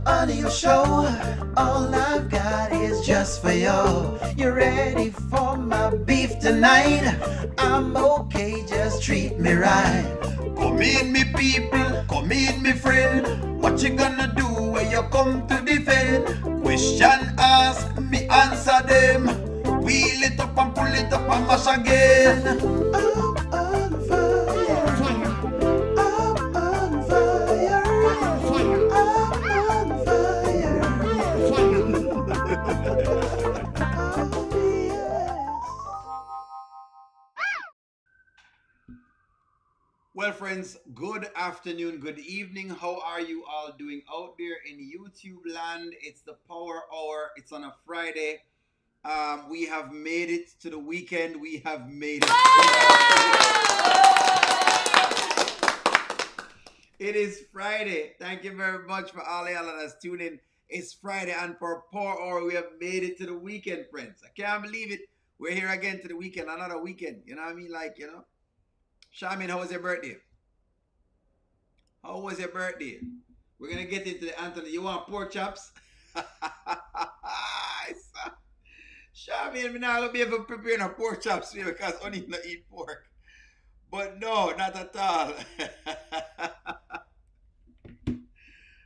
a new show. All I've got is just for you. You ready for my beef tonight? I'm okay, just treat me right. Come in, me people, come in, me friend. What you gonna do when you come to defend? Question ask, me answer them. Wheel it up and pull it up and mash again. I'm on fire. I'm on fire. I'm on fire. Oh, yes. Well, friends, good afternoon, good evening. How are you all doing out there in YouTube land? It's the Power Hour. It's on a Friday. We have made it to the weekend. We have made it. It is Friday. Thank you very much for all y'all that's tuning in. It's Friday, and for Power Hour, we have made it to the weekend, friends. I can't believe it. We're here again to the weekend, another weekend. You know what I mean? Like, you know. Shamin, how was your birthday? How was your birthday? We're going to get into the Anthony. You want pork chops? Shamin, I'm not going to be able to prepare no pork chops for you because I only not eat pork. But no, not at all.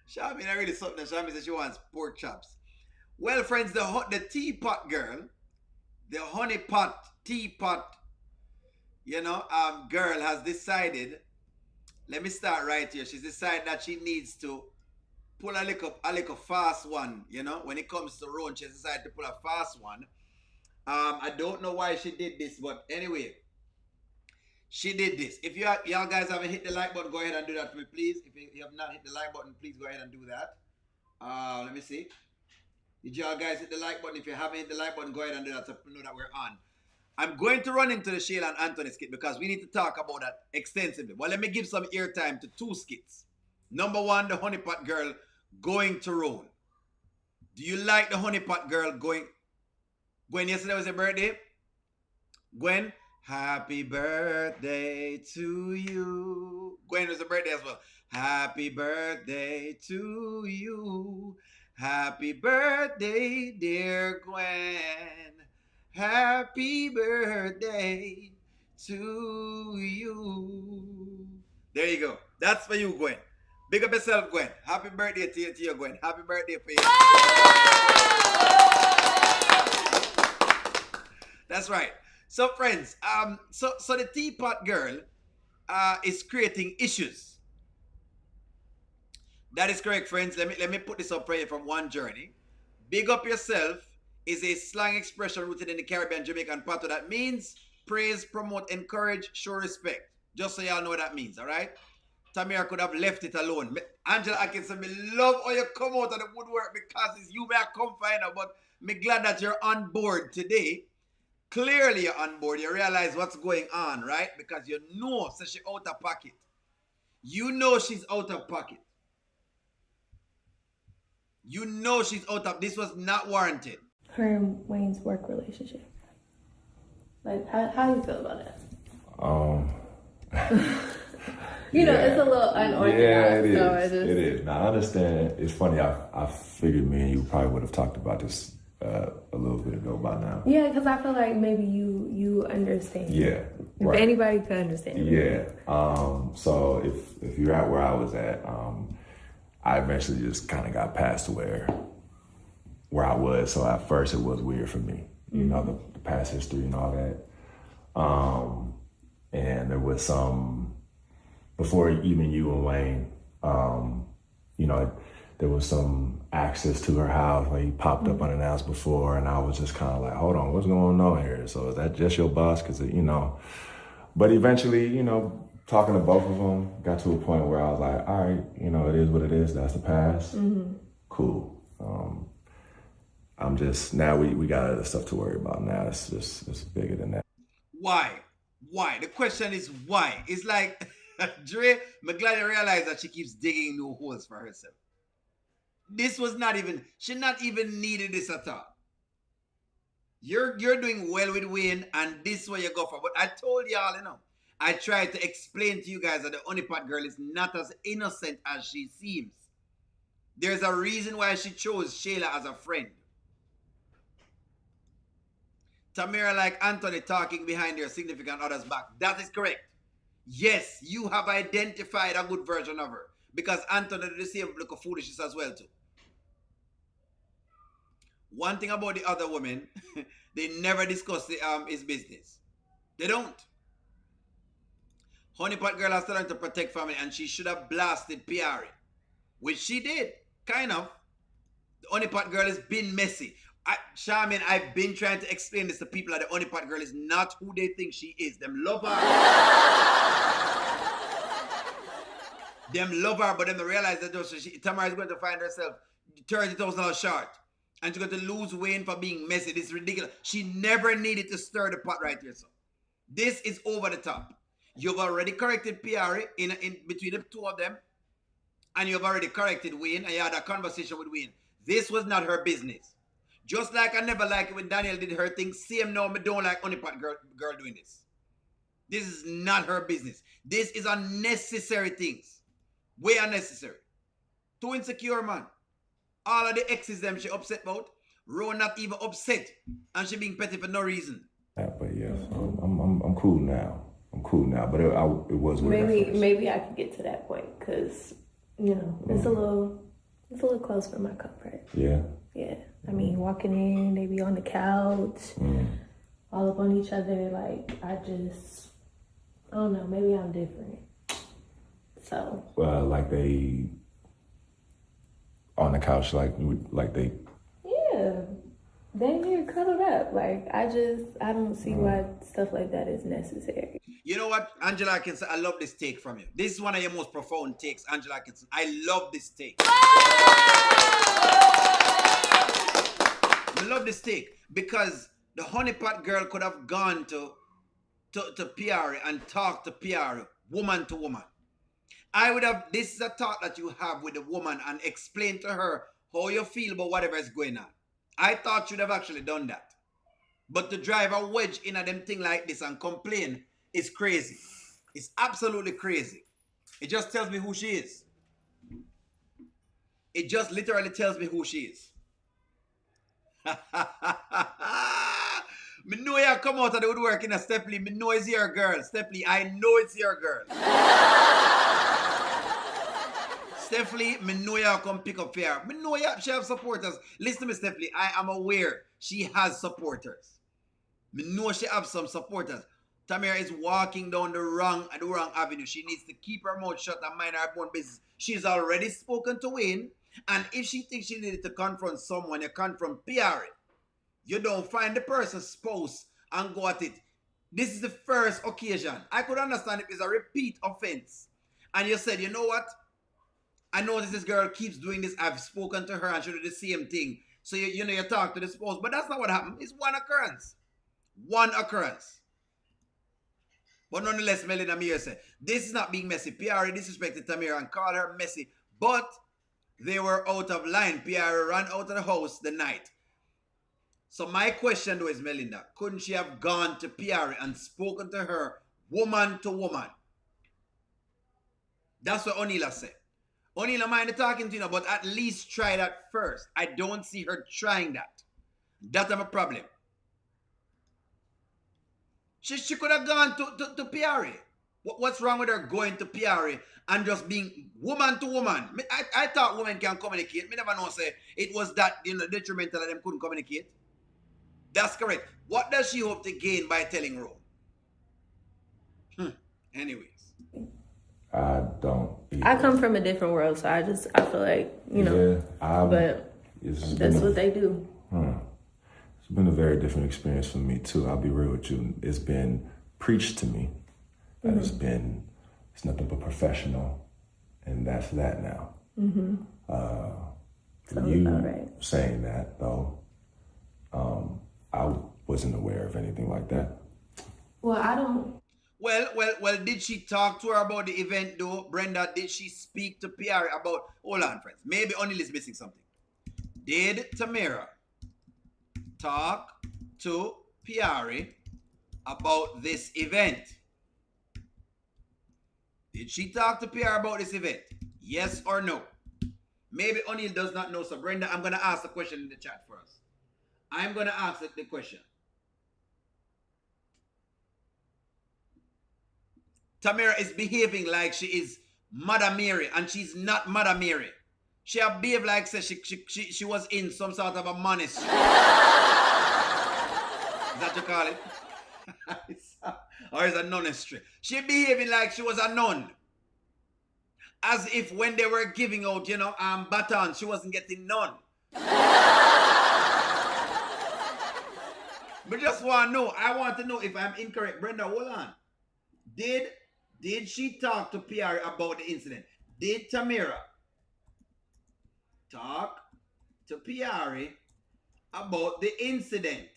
Shamin, I really something. Shamin says she wants pork chops. Well, friends, the teapot girl, the honeypot teapot, girl has decided, let me start right here. She's decided that she needs to pull a little fast one, when it comes to run. She's decided to pull a fast one. I don't know why she did this, but anyway, she did this. If y'all guys haven't hit the like button, go ahead and do that for me, please. If you have not hit the like button, please go ahead and do that. Let me see. Did y'all guys hit the like button? If you haven't hit the like button, go ahead and do that so people know that we're on. I'm going to run into the Shayla and Anthony skit because we need to talk about that extensively. Well, let me give some airtime to two skits. Number one, the honeypot girl going to roll. Do you like the honeypot girl going? Gwen, yesterday was your birthday? Gwen, happy birthday to you. Gwen was her birthday as well. Happy birthday to you. Happy birthday, dear Gwen. Happy birthday to you. There you go. That's for you, Gwen. Big up yourself, Gwen. Happy birthday to you, Gwen. Happy birthday for you. That's right. So, friends, so the teapot girl is creating issues. That is correct, friends. Let me put this up for you from One Journey. Big up yourself is a slang expression rooted in the Caribbean, Jamaican patois that means praise, promote, encourage, show respect. Just so y'all know what that means, all right? Tamira could have left it alone. Angela Atkinson, me love how you come out of the woodwork because it's you may have come find out, but me glad that you're on board today. Clearly you're on board. You realize what's going on, right? Because you know so she's out of pocket. You know she's out of pocket. You know she's out of... This was not warranted. Her and Wayne's work relationship. Like, how do you feel about it? It's a little unorthodox. Yeah, it is. So It is. Now, I understand. It's funny. I figured me and you probably would have talked about this a little bit ago by now. Yeah, because I feel like maybe you understand. Yeah. Right. If anybody could understand. Yeah. So if you're at where I was at, I eventually just kind of got past where I was. So at first it was weird for me, the past history and all that. And there was some, before even you and Wayne, there was some access to her house where he popped up unannounced before. And I was just kind of like, hold on, what's going on here? So is that just your boss? Cause but eventually, talking to both of them, got to a point where I was like, all right, it is what it is. That's the past. Mm-hmm. Cool. I'm just, now we got other stuff to worry about now. It's bigger than that. Why? The question is why? It's like, Dre, I'm glad you realize that she keeps digging new holes for herself. This was she not even needed this at all. You're doing well with Wayne, and this is where you go for. But I told y'all, I tried to explain to you guys that the honeypot girl is not as innocent as she seems. There's a reason why she chose Shayla as a friend. Tamara like Anthony talking behind your significant other's back. That is correct. Yes, you have identified a good version of her. Because Anthony did the same look of foolishness as well too. One thing about the other women, they never discuss his business. They don't. Honeypot girl has learned to protect family and she should have blasted Piari. Which she did, kind of. The Honeypot girl has been messy. Charmin, I've been trying to explain this to people that the Honeypot girl is not who they think she is. Them love her. Them love her, but then they realize that Tamara is going to find herself $30,000 short. And she's going to lose Wayne for being messy. This is ridiculous. She never needed to stir the pot right here, so. This is over the top. You've already corrected Piari in between the two of them. And you've already corrected Wayne. And you had a conversation with Wayne. This was not her business. Just like I never liked it when Daniel did her thing. Same now, I don't like Honeypot girl doing this. This is not her business. This is unnecessary things. Way unnecessary. Too insecure, man. All of the exes them she upset about. Ro not even upset. And she being petty for no reason. Yeah, but yeah, so I'm cool now. I'm cool now, but it was weird. Maybe I could get to that point because, you know, it's a little close for my comfort. Yeah. Yeah. I mean, walking in, they be on the couch, all up on each other. Like, I don't know, maybe I'm different. So. Like they on the couch, like they. Yeah. They here cuddled up. Like, I don't see why stuff like that is necessary. You know what, Angela Atkinson, I love this take from you. This is one of your most profound takes, Angela Atkinson. I love this take. I love this take because the Honeypot girl could have gone to Piari and talked to Piari, woman to woman. This is a talk that you have with the woman and explain to her how you feel about whatever is going on. I thought you'd have actually done that. But to drive a wedge in a them thing like this and complain is crazy. It's absolutely crazy. It just tells me who she is. It just literally tells me who she is. Me know you come out of the woodwork in a Stephanie. Me know it's your girl. Stephanie, I know it's your girl. Stephanie, me know you come pick up here. Me know she have supporters. Listen to me, Stephanie. I am aware she has supporters. Me know she have some supporters. Tamara is walking down the wrong avenue. She needs to keep her mouth shut and mind her own business. She's already spoken to Wayne. And if she thinks she needed to confront someone, you confront Piari. You don't find the person's spouse and go at it. This is the first occasion. I could understand if it's a repeat offense. And you said, you know what? I notice this girl keeps doing this. I've spoken to her and she did the same thing. So you talk to the spouse. But that's not what happened. It's one occurrence. One occurrence. But nonetheless, Melina Meir said, this is not being messy. Piari disrespected Tamira and called her messy. But they were out of line. Piari ran out of the house the night. So my question though is, Melinda, couldn't she have gone to Piari and spoken to her woman to woman? That's what O'Neilla said. O'Neilla mind talking to you, but at least try that first. I don't see her trying that. That's my problem. She could have gone to Piari. What's wrong with her going to Piari and just being woman to woman? I thought women can communicate. Me never know say it was that detrimental that them couldn't communicate. That's correct. What does she hope to gain by telling Ro? Anyways. I don't either. I come from a different world, so I feel like, but that's what they do. It's been a very different experience for me too. I'll be real with you. It's been preached to me that it's nothing but professional, and that's that now. You saying that though, I wasn't aware of anything like that. Well, I don't. Well, did she talk to her about the event though, Brenda? Did she speak to Piari about, hold on friends, maybe O'Neil is missing something. Did Tamara talk to Piari about this event? Did she talk to Piari about this event? Yes or no? Maybe O'Neill does not know. So Brenda, I'm going to ask the question in the chat first. I'm going to ask the question. Tamara is behaving like she is Mother Mary, and she's not Mother Mary. She behaved like she was in some sort of a monastery. Is that what you call it? Or is a monastery? She behaving like she was a nun. As if when they were giving out, batons, she wasn't getting none. But just want to know, I want to know if I'm incorrect. Brenda, hold on. Did she talk to PR about the incident? Did Tamara talk to PR about the incident?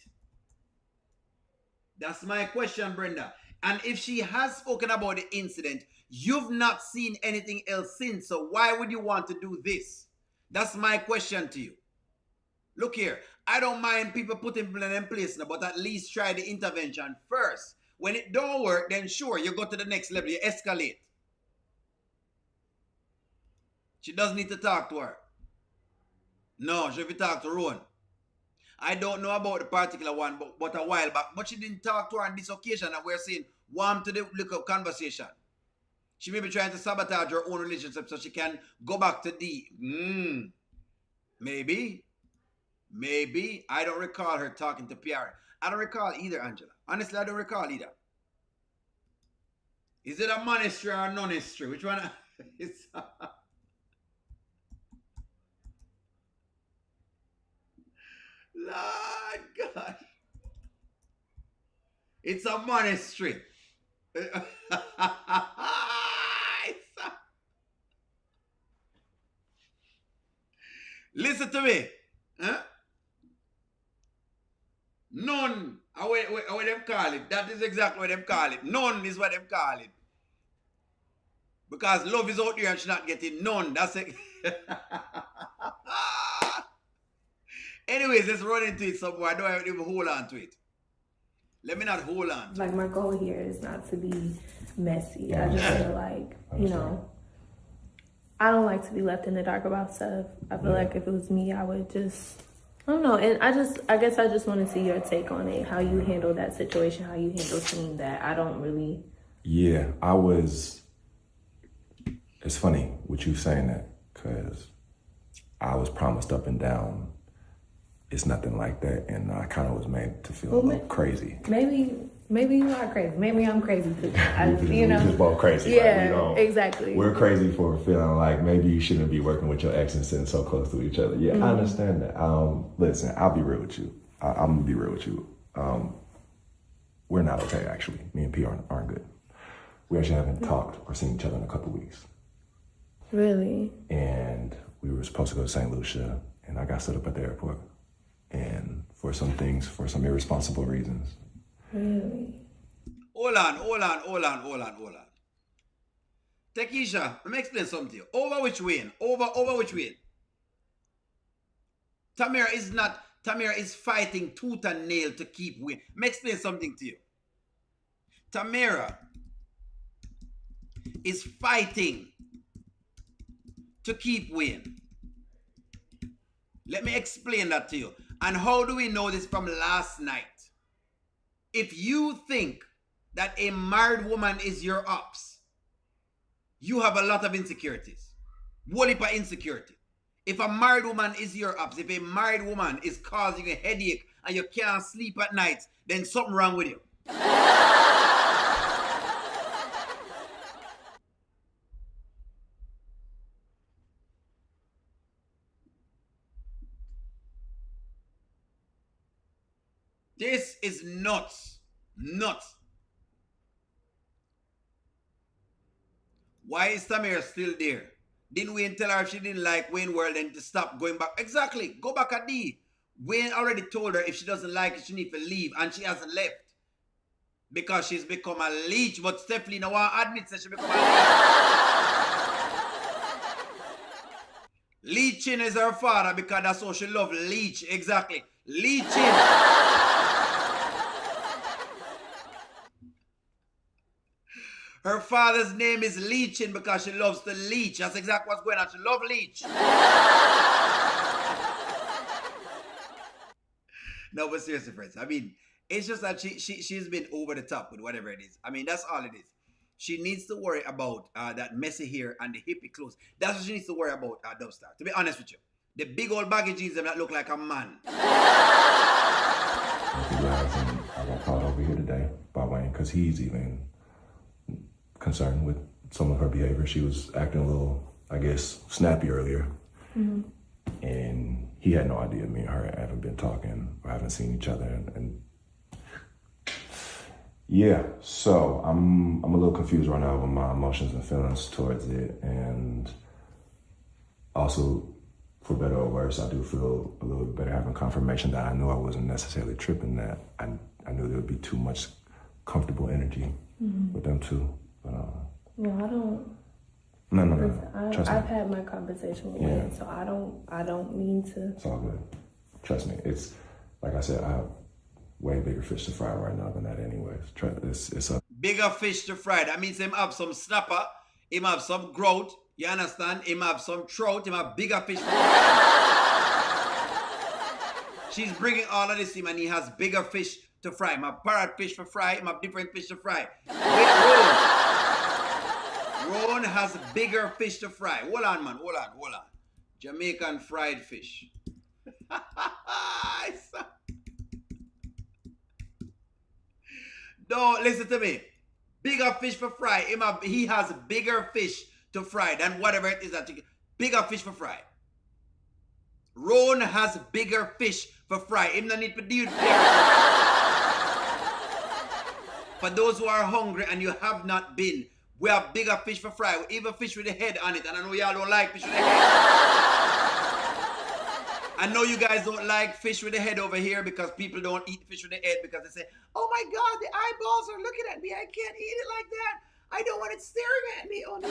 That's my question, Brenda. And if she has spoken about the incident, you've not seen anything else since, so why would you want to do this? That's my question to you. Look here, I don't mind people putting people in place now, but at least try the intervention first. When it don't work, then sure, you go to the next level, you escalate. She doesn't need to talk to her. No, she should talk to Rowan. I don't know about the particular one, but a while back. But she didn't talk to her on this occasion, and we're saying, warm to the little conversation. She may be trying to sabotage her own relationship so she can go back to D. Maybe. I don't recall her talking to PR. I don't recall either, Angela. Honestly, I don't recall either. Is it a monastery or a non-history? Which one? It's Lord God. It's a monastery. Listen to me. Huh? None. What them call it. That is exactly what them call it. None is what them call it. Because love is out there and she's not getting none. That's it. Anyways, let's run into it somewhere. I don't even hold on to it. Let me not hold on. Like, my goal here is not to be messy. I just feel like, I don't like to be left in the dark about stuff. I feel like if it was me, I would just, I don't know. And I guess I just want to see your take on it, how you handle that situation, how you handle seeing that. I don't really. Yeah, it's funny with you saying that, because I was promised up and down, it's nothing like that, and I kind of was made to feel a little crazy. Maybe you are crazy. Maybe I'm crazy too. We just both crazy. Yeah, right? exactly. We're crazy for feeling like maybe you shouldn't be working with your ex and sitting so close to each other. Yeah, I understand that. Listen, I'll be real with you. I'm gonna be real with you. We're not okay, actually. Me and P aren't good. We actually haven't talked or seen each other in a couple weeks. Really? And we were supposed to go to St. Lucia, and I got set up at the airport. And for some irresponsible reasons. Really? Hold on. Takesha, let me explain something to you. Over which way? Over which way? Tamara is fighting tooth and nail to keep winning. Let me explain something to you. Tamara is fighting to keep winning. Let me explain that to you. And how do we know this from last night? If you think that a married woman is your ops, you have a lot of insecurities. Whole heap of insecurity. If a married woman is your ops, if a married woman is causing a headache and you can't sleep at night, then something wrong with you. This is nuts. Nuts. Why is Tamara still there? Didn't Wayne tell her if she didn't like Wayne World and to stop going back? Exactly. Go back at D. Wayne already told her if she doesn't like it, she needs to leave. And she hasn't left. Because she's become a leech. But Stephanie now admits that she become a leech. Leeching is her father because that's how she loves leech. Exactly. Leeching. Her father's name is Leeching because she loves to leech. That's exactly what's going on. She loves leech. No, but seriously, friends. I mean, it's just that she's been over the top with whatever it is. I mean, that's all it is. She needs to worry about that messy hair and the hippie clothes. That's what she needs to worry about, Dubstar. To be honest with you. The big old baggy jeans that look like a man. I got called over here today by Wayne because he's even concerned with some of her behavior. She was acting a little, I guess, snappy earlier. Mm-hmm. And he had no idea me and her haven't been talking or haven't seen each other. And yeah, so I'm a little confused right now with my emotions and feelings towards it. And also, for better or worse, I do feel a little better having confirmation that I knew I wasn't necessarily tripping, that I knew there would be too much comfortable energy with them two. But, well, I don't. No. Trust me. I've had my conversation with Wayne, so I don't mean to. It's all good. Trust me. It's, like I said, I have way bigger fish to fry right now than that anyways. It's a bigger fish to fry. That means him have some snapper, him have some growth. You understand? Him have some trout, him have bigger fish for fry. She's bringing all of this to him and he has bigger fish to fry. Him have parrot fish for fry, him have different fish to fry. Rowan has bigger fish to fry. Hold on, man. Hold on. Jamaican fried fish. No, listen to me. Bigger fish for fry. He has bigger fish to fry than whatever it is that you get. Bigger fish for fry. Rowan has bigger fish for fry. Him no need to deal with For those who are hungry and you have not been, we have bigger fish for fry. We even fish with the head on it. And I know y'all don't like fish with the head. I know you guys don't like fish with the head over here because people don't eat fish with the head because they say, oh my God, the eyeballs are looking at me. I can't eat it like that. I don't want it staring at me. Oh, no.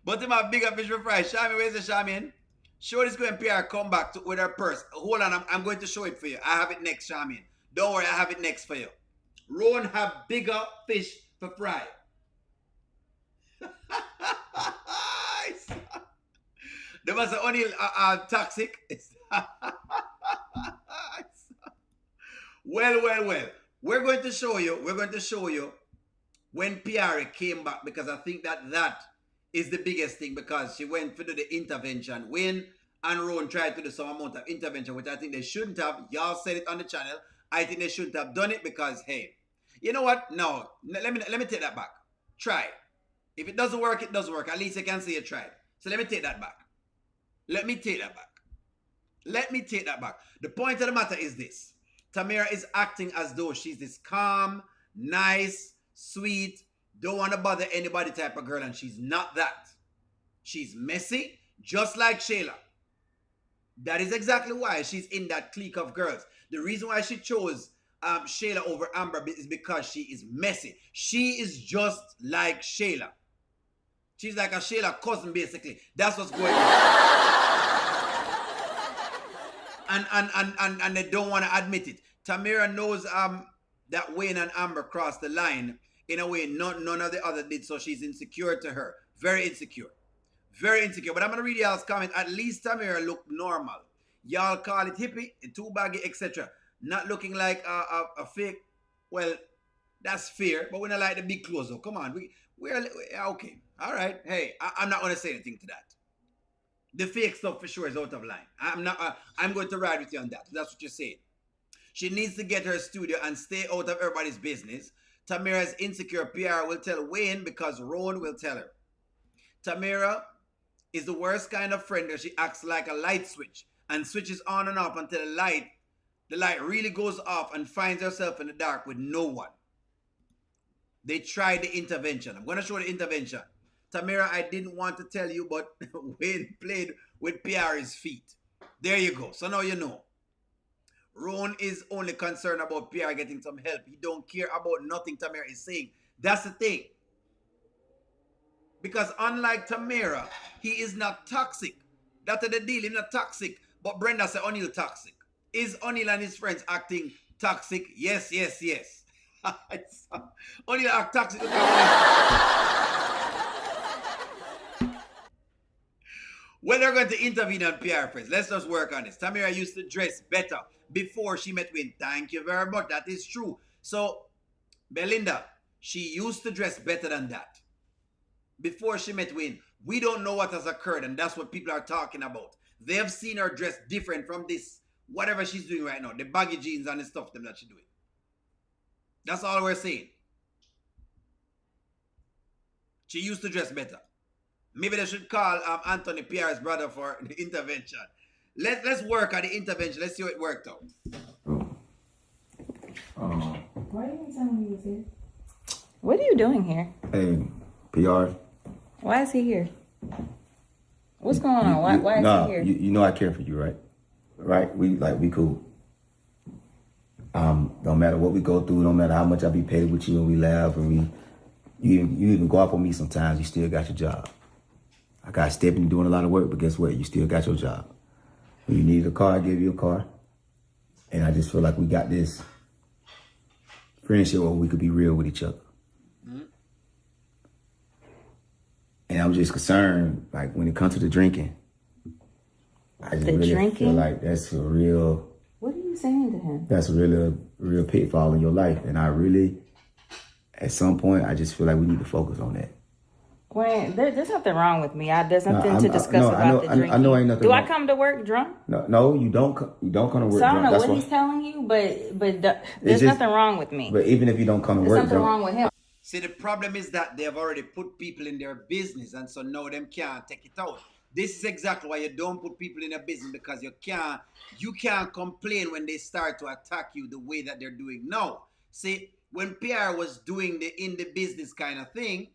But in my bigger fish for fry. Shami, where's the Shamin? Show this going PR come back with her purse. Hold on, I'm going to show it for you. I have it next, Shamin. Don't worry, I have it next for you. Rowan have bigger fish for fry. They must have only toxic. Well. We're going to show you when Piari came back because I think that is the biggest thing because she went to do the intervention. Wayne and Rowan tried to do some amount of intervention, which I think they shouldn't have. Y'all said it on the channel. I think they shouldn't have done it because, hey, you know what? No, let me take that back. Try. If it doesn't work, it doesn't work. At least you can say you tried. So let me take that back. Let me take that back. The point of the matter is this. Tamira is acting as though she's this calm, nice, sweet, don't want to bother anybody type of girl, and she's not that. She's messy, just like Shayla. That is exactly why she's in that clique of girls. The reason why she chose Shayla over Amber is because she is messy. She is just like Shayla. She's like a Shayla cousin, basically. That's what's going on. And they don't want to admit it. Tamira knows that Wayne and Amber crossed the line in a way none of the other did, so she's insecure to her. Very insecure. But I'm going to read y'all's comment. At least Tamira looked normal. Y'all call it hippie, too baggy, etc. Not looking like a fake. Well, that's fair, but we don't like the big clothes though. Come on. We're okay. All right. Hey, I'm not going to say anything to that. The fake stuff for sure is out of line. I'm going to ride with you on that. That's what you're saying. She needs to get her studio and stay out of everybody's business. Tamira's insecure PR will tell Wayne because Rowan will tell her. Tamira is the worst kind of friend that she acts like a light switch and switches on and off until the light really goes off and finds herself in the dark with no one. They tried the intervention. I'm going to show the intervention. Tamira, I didn't want to tell you, but Wayne played with PR's feet. There you go. So now you know. Rowan is only concerned about PR getting some help. He don't care about nothing Tamira is saying. That's the thing. Because unlike Tamira, he is not toxic. That's the deal. He's not toxic. But Brenda said O'Neal toxic. Is O'Neal and his friends acting Toxic, yes. Only act toxic. When they're going to intervene on PR friends, let's just work on this. Tamira used to dress better before she met Wayne. Thank you very much. That is true. So, Belinda, she used to dress better than that before she met Wayne. We don't know what has occurred, and that's what people are talking about. They have seen her dress different from this, whatever she's doing right now, the baggy jeans and the stuff that she's doing. That's all we're saying. She used to dress better. Maybe they should call Anthony PR's brother for the intervention. Let's work on the intervention. Let's see how it worked out. Why are you telling me he's here? What are you doing here? Hey, PR. Why is he here? What's going on? Why is he here? You know I care for you, right? Right? We cool. No matter what we go through, no matter how much I be paid with you and we laugh and you even go up on me sometimes, you still got your job. I got Stephanie doing a lot of work, but guess what? You still got your job. When you need a car, I give you a car. And I just feel like we got this friendship where we could be real with each other. Mm-hmm. And I'm just concerned, like when it comes to the drinking, I just really feel like that's a real... What are you saying to him? That's really a real pitfall in your life. And I really, at some point, I just feel like we need to focus on that. Wayne, there's nothing wrong with me. There's nothing to discuss about the drinking. I know ain't nothing Do wrong. I come to work drunk? No, you don't come to work drunk. So I don't know what he's telling you, but there's nothing wrong with me. But even if you don't come to work drunk. There's something wrong with him. See, the problem is that they have already put people in their business, and so now them can't take it out. This is exactly why you don't put people in a business, because you can't complain when they start to attack you the way that they're doing now. See, when PR was doing the in the business kind of thing,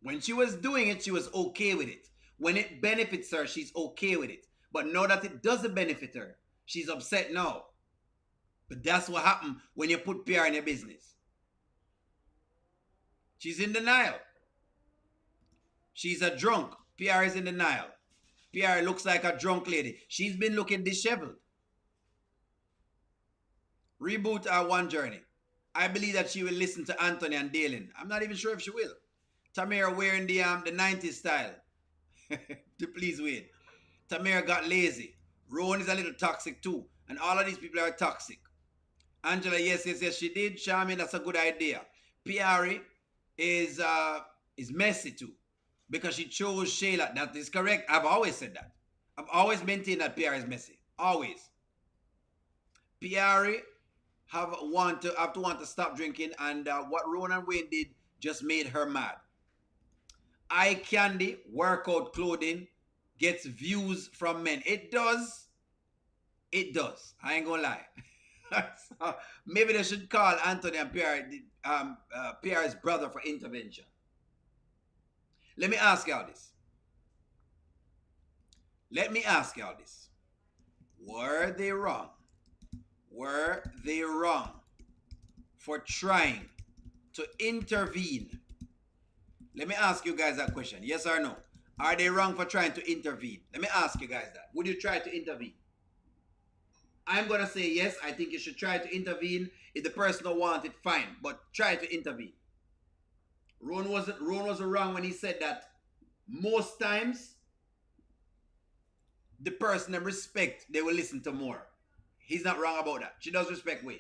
when she was doing it, she was okay with it. When it benefits her, she's okay with it. But now that it doesn't benefit her, she's upset now. But that's what happened when you put PR in your business. She's in denial. She's a drunk. PR is in denial. PR looks like a drunk lady. She's been looking disheveled. Reboot our one journey. I believe that she will listen to Anthony and Dalen. I'm not even sure if she will. Tamira wearing the 90s style to please Wayne. Tamira got lazy. Rowan is a little toxic too. And all of these people are toxic. Angela, yes, she did. Charmin, that's a good idea. Piari is messy too. Because she chose Shayla. That is correct. I've always said that. I've always maintained that PR is messy. Always. Piari have to want to stop drinking, and what Rowan and Wayne did just made her mad. Eye candy, workout clothing, gets views from men. It does. It does. I ain't gonna lie. So maybe they should call Anthony and PR's brother for intervention. Let me ask y'all this. Were they wrong? Were they wrong for trying to intervene? Let me ask you guys that question. Yes or no? Are they wrong for trying to intervene? Let me ask you guys that. Would you try to intervene? I'm going to say yes. I think you should try to intervene. If the person don't want it, fine. But try to intervene. Ron wasn't wrong when he said that most times the person they respect, they will listen to more. He's not wrong about that. She does respect Wayne.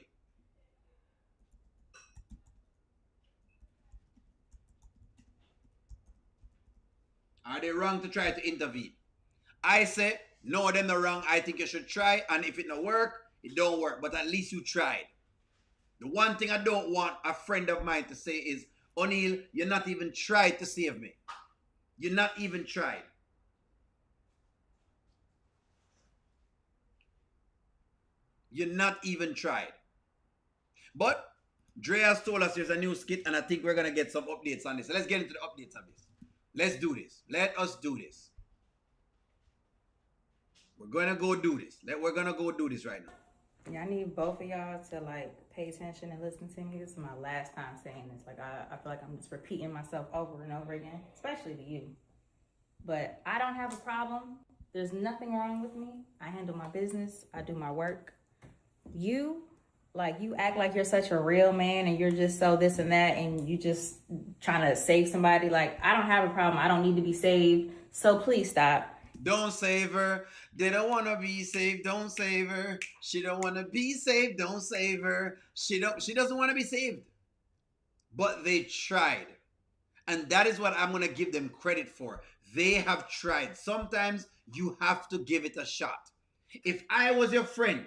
Are they wrong to try to intervene? I say, no, them not wrong. I think you should try. And if it don't work, it don't work. But at least you tried. The one thing I don't want a friend of mine to say is, O'Neal, you're not even tried to save me. You're not even tried. You're not even tried. But Dre has told us there's a new skit, and I think we're going to get some updates on this. So let's get into the updates on this. Let's do this. Let us do this. We're going to go do this. We're going to go do this right now. Yeah, I need both of y'all to pay attention and listen to me. This is my last time saying this. I feel like I'm just repeating myself over and over again, especially to you. But I don't have a problem. There's nothing wrong with me. I handle my business. I do my work. You like you act like you're such a real man and you're just so this and that and you just trying to save somebody. Like, I don't have a problem. I don't need to be saved. So please stop. Don't save her. They don't want to be saved. Don't save her. She don't want to be saved. Don't save her. She doesn't want to be saved. But they tried. And that is what I'm going to give them credit for. They have tried. Sometimes you have to give it a shot. If I was your friend,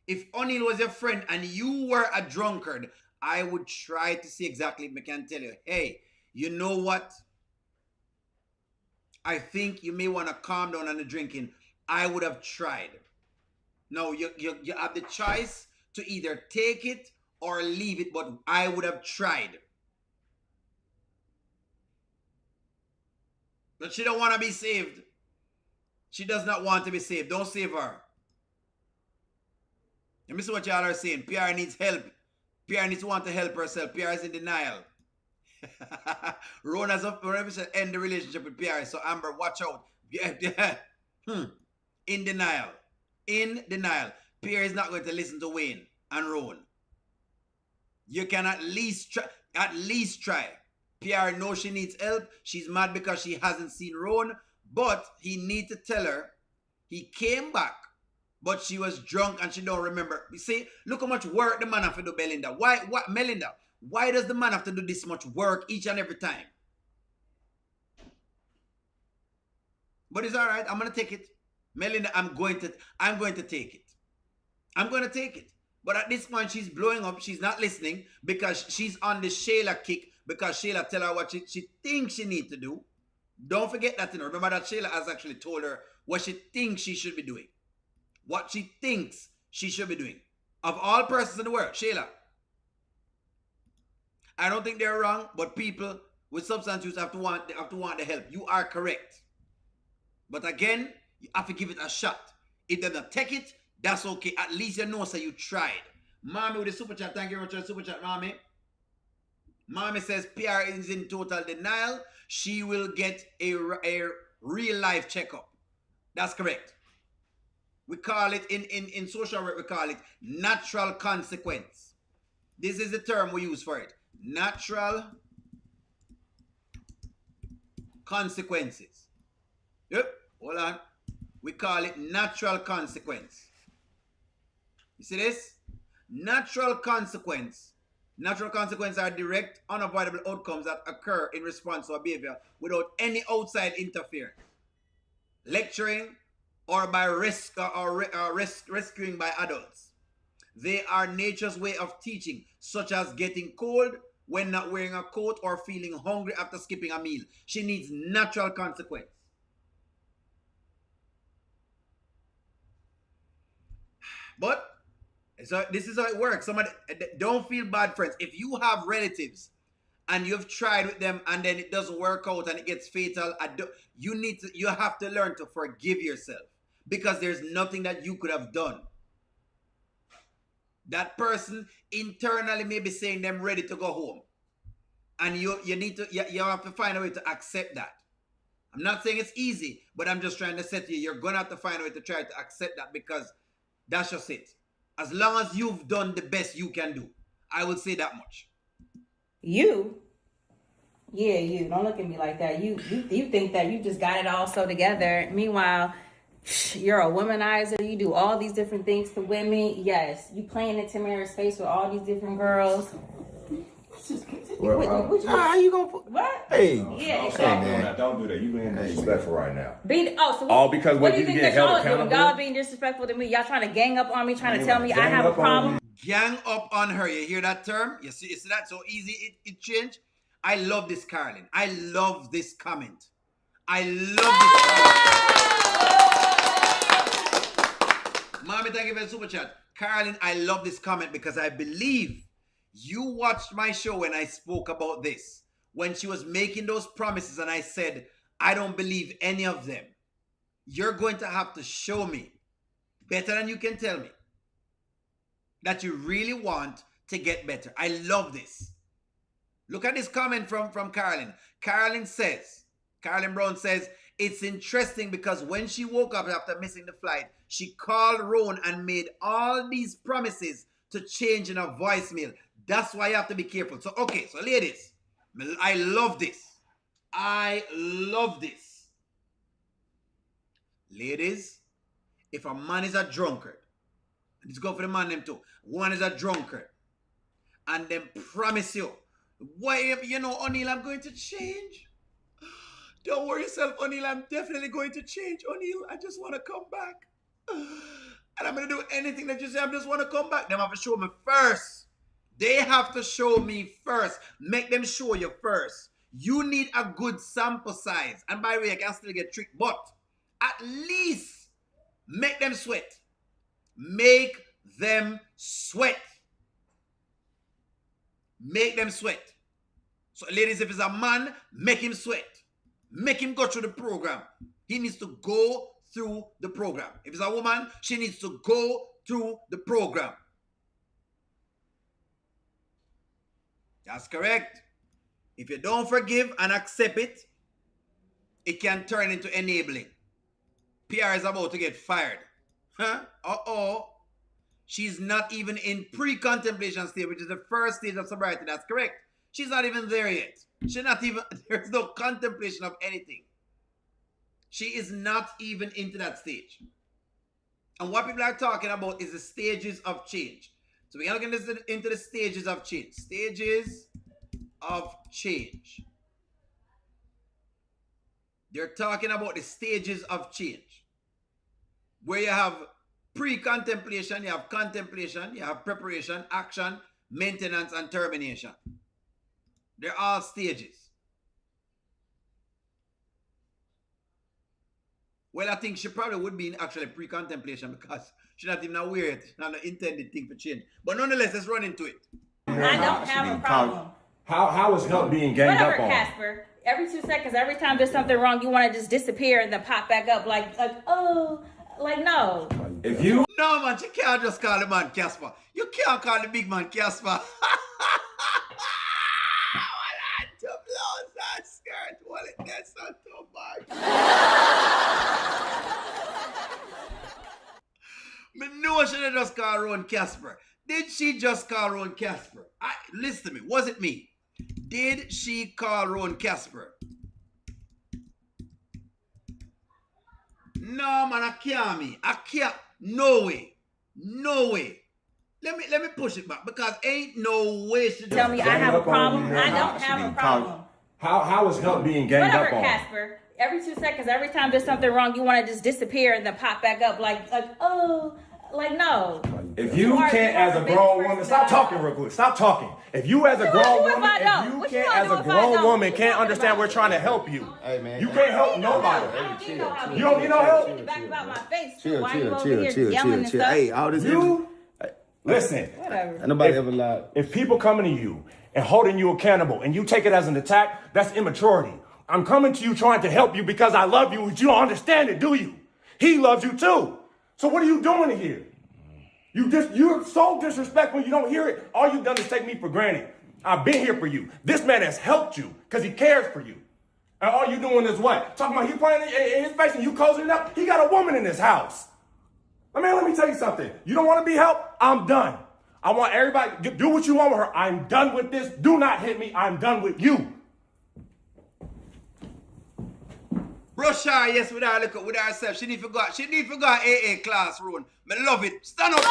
if O'Neal was your friend and you were a drunkard, I would try to see exactly if I can tell you, hey, you know what? I think you may want to calm down on the drinking. I would have tried. No, you have the choice to either take it or leave it, but I would have tried. But she don't want to be saved. She does not want to be saved. Don't save her. Let me see what y'all are saying. PR needs help. PR needs to want to help herself. PR is in denial. Rona's up to end the relationship with PR. So Amber, watch out. In denial. In denial. PR is not going to listen to Wayne and Ron. You can at least try. At least try. PR knows she needs help. She's mad because she hasn't seen Ron. But he need to tell her he came back. But she was drunk and she don't remember. You see, look how much work the man have to do, Melinda. Why, Melinda? Why does the man have to do this much work each and every time? But it's all right. I'm gonna take it, Melinda. I'm going to take it. I'm gonna take it. But at this point, she's blowing up. She's not listening because she's on the Shayla kick. Because Shayla tell her what she thinks she needs to do. Don't forget that, you know. Remember that Shayla has actually told her what she thinks she should be doing. What she thinks she should be doing. Of all persons in the world, Shayla. I don't think they're wrong, but people with substance use have to want the help. You are correct. But again, you have to give it a shot. If they don't take it, that's okay. At least you know so you tried. Mommy with the super chat. Thank you very much for the super chat, Mommy. Mommy says PR is in total denial. She will get a real life checkup. That's correct. We call it, in social work, we call it natural consequence. This is the term we use for it. Natural consequences. Yep, hold on. We call it natural consequence. You see this? Natural consequence. Natural consequences are direct, unavoidable outcomes that occur in response to a behavior without any outside interference. Lecturing or by rescuing by adults. They are nature's way of teaching, such as getting cold when not wearing a coat or feeling hungry after skipping a meal. She needs natural consequence. But so this is how it works. Somebody, don't feel bad, friends. If you have relatives and you've tried with them and then it doesn't work out and it gets fatal, you have to learn to forgive yourself because there's nothing that you could have done. That person internally may be saying them ready to go home, and you have to find a way to accept that. I'm not saying it's easy, but I'm just trying to say to you, you're gonna have to find a way to try to accept that because that's just it. As long as you've done the best you can do, I will say that much. You? Yeah, you. Don't look at me like that. You think that you just got it all so together. Meanwhile, you're a womanizer. You do all these different things to women. Yes, you playing in Tamara's face with all these different girls. How you gonna put? What? Hey, Yeah, Exactly. Don't do that. You being disrespectful right now. So all because what do you think get that y'all held are doing? accountable? Y'all being disrespectful to me. Y'all trying to gang up on me, trying to tell me I have a problem. Gang up on her. You hear that term? You see that? So easy it changed. I love this, Carolyn. I love this comment. I love this comment. Mommy, thank you for the super chat. Carolyn, I love this comment because I believe you watched my show when I spoke about this. When she was making those promises and I said, I don't believe any of them. You're going to have to show me, better than you can tell me, that you really want to get better. I love this. Look at this comment from Carolyn. Carolyn Brown says, it's interesting because when she woke up after missing the flight, she called Ron and made all these promises to change in a voicemail. That's why you have to be careful. So, okay, so ladies, I love this. I love this. Ladies, if a man is a drunkard, let's go for the man them too. One is a drunkard, and then promise you, why, you know, O'Neal, I'm going to change. Don't worry yourself, O'Neal, I'm definitely going to change. O'Neal, I just want to come back. And I'm going to do anything that you say. I just want to come back. They have to show me first. They have to show me first. Make them show you first. You need a good sample size. And by the way, I can still get tricked, but at least make them sweat. Make them sweat. Make them sweat. So ladies, if it's a man, make him sweat. Make him go through the program. He needs to go through the program. If it's a woman, she needs to go through the program. That's correct. If you don't forgive and accept it, it can turn into enabling. PR is about to get fired. Huh? Uh-oh. She's not even in pre-contemplation stage, which is the first stage of sobriety. That's correct. She's not even there yet. She's not even, there's no contemplation of anything. She is not even into that stage. And what people are talking about is the stages of change. So we're looking into the stages of change. Stages of change. They're talking about the stages of change. Where you have pre-contemplation, you have contemplation, you have preparation, action, maintenance, and termination. They're all stages. Well, I think she probably would be in actually pre-contemplation because she's not even aware yet. She's not an intended thing for change. But nonetheless, let's run into it. I don't have a problem. How is help being ganged Whatever, up on? Casper. Every 2 seconds, every time there's something wrong, you want to just disappear and then pop back up like oh, like no. If you No, man, you can't just call the man Casper. You can't call the big man Casper. To blouse that skirt, well, that's not too bad. Me know she didn't just call her own Casper. Did she just call her own Casper? Listen to me, was it me? Did she call her own Casper? No, man, I can't me. I can't. No way. No way. Let me push it back because ain't no way she Tell me I have a problem. I don't have a problem. How is help being ganged Whatever, up on? Casper. Every 2 seconds, every time there's something wrong, you want to just disappear and then pop back up like oh, like no. If you can't, as a grown woman, stop talking real quick. Stop talking. If you, as a grown woman, if you can't, as a grown woman, can't understand we're trying to help you. Hey, man. You can't help nobody. You don't need no help? Back about my face. Chill. Why you over here yelling and stuff? Hey, all this. Listen. Whatever. Nobody ever lied. If people coming to you and holding you accountable and you take it as an attack, that's immaturity. I'm coming to you trying to help you because I love you, but you don't understand it, do you? He loves you too. So what are you doing here? You're so disrespectful, you don't hear it. All you've done is take me for granted. I've been here for you. This man has helped you because he cares for you. And all you doing is what? Talking about he playing in his face and you cozying up? He got a woman in his house. I mean, let me tell you something. You don't want to be helped? I'm done. I want everybody, do what you want with her. I'm done with this. Do not hit me. I'm done with you. Russia, yes, with her, look up with herself. She need to go AA classroom. Me love it. Stand up.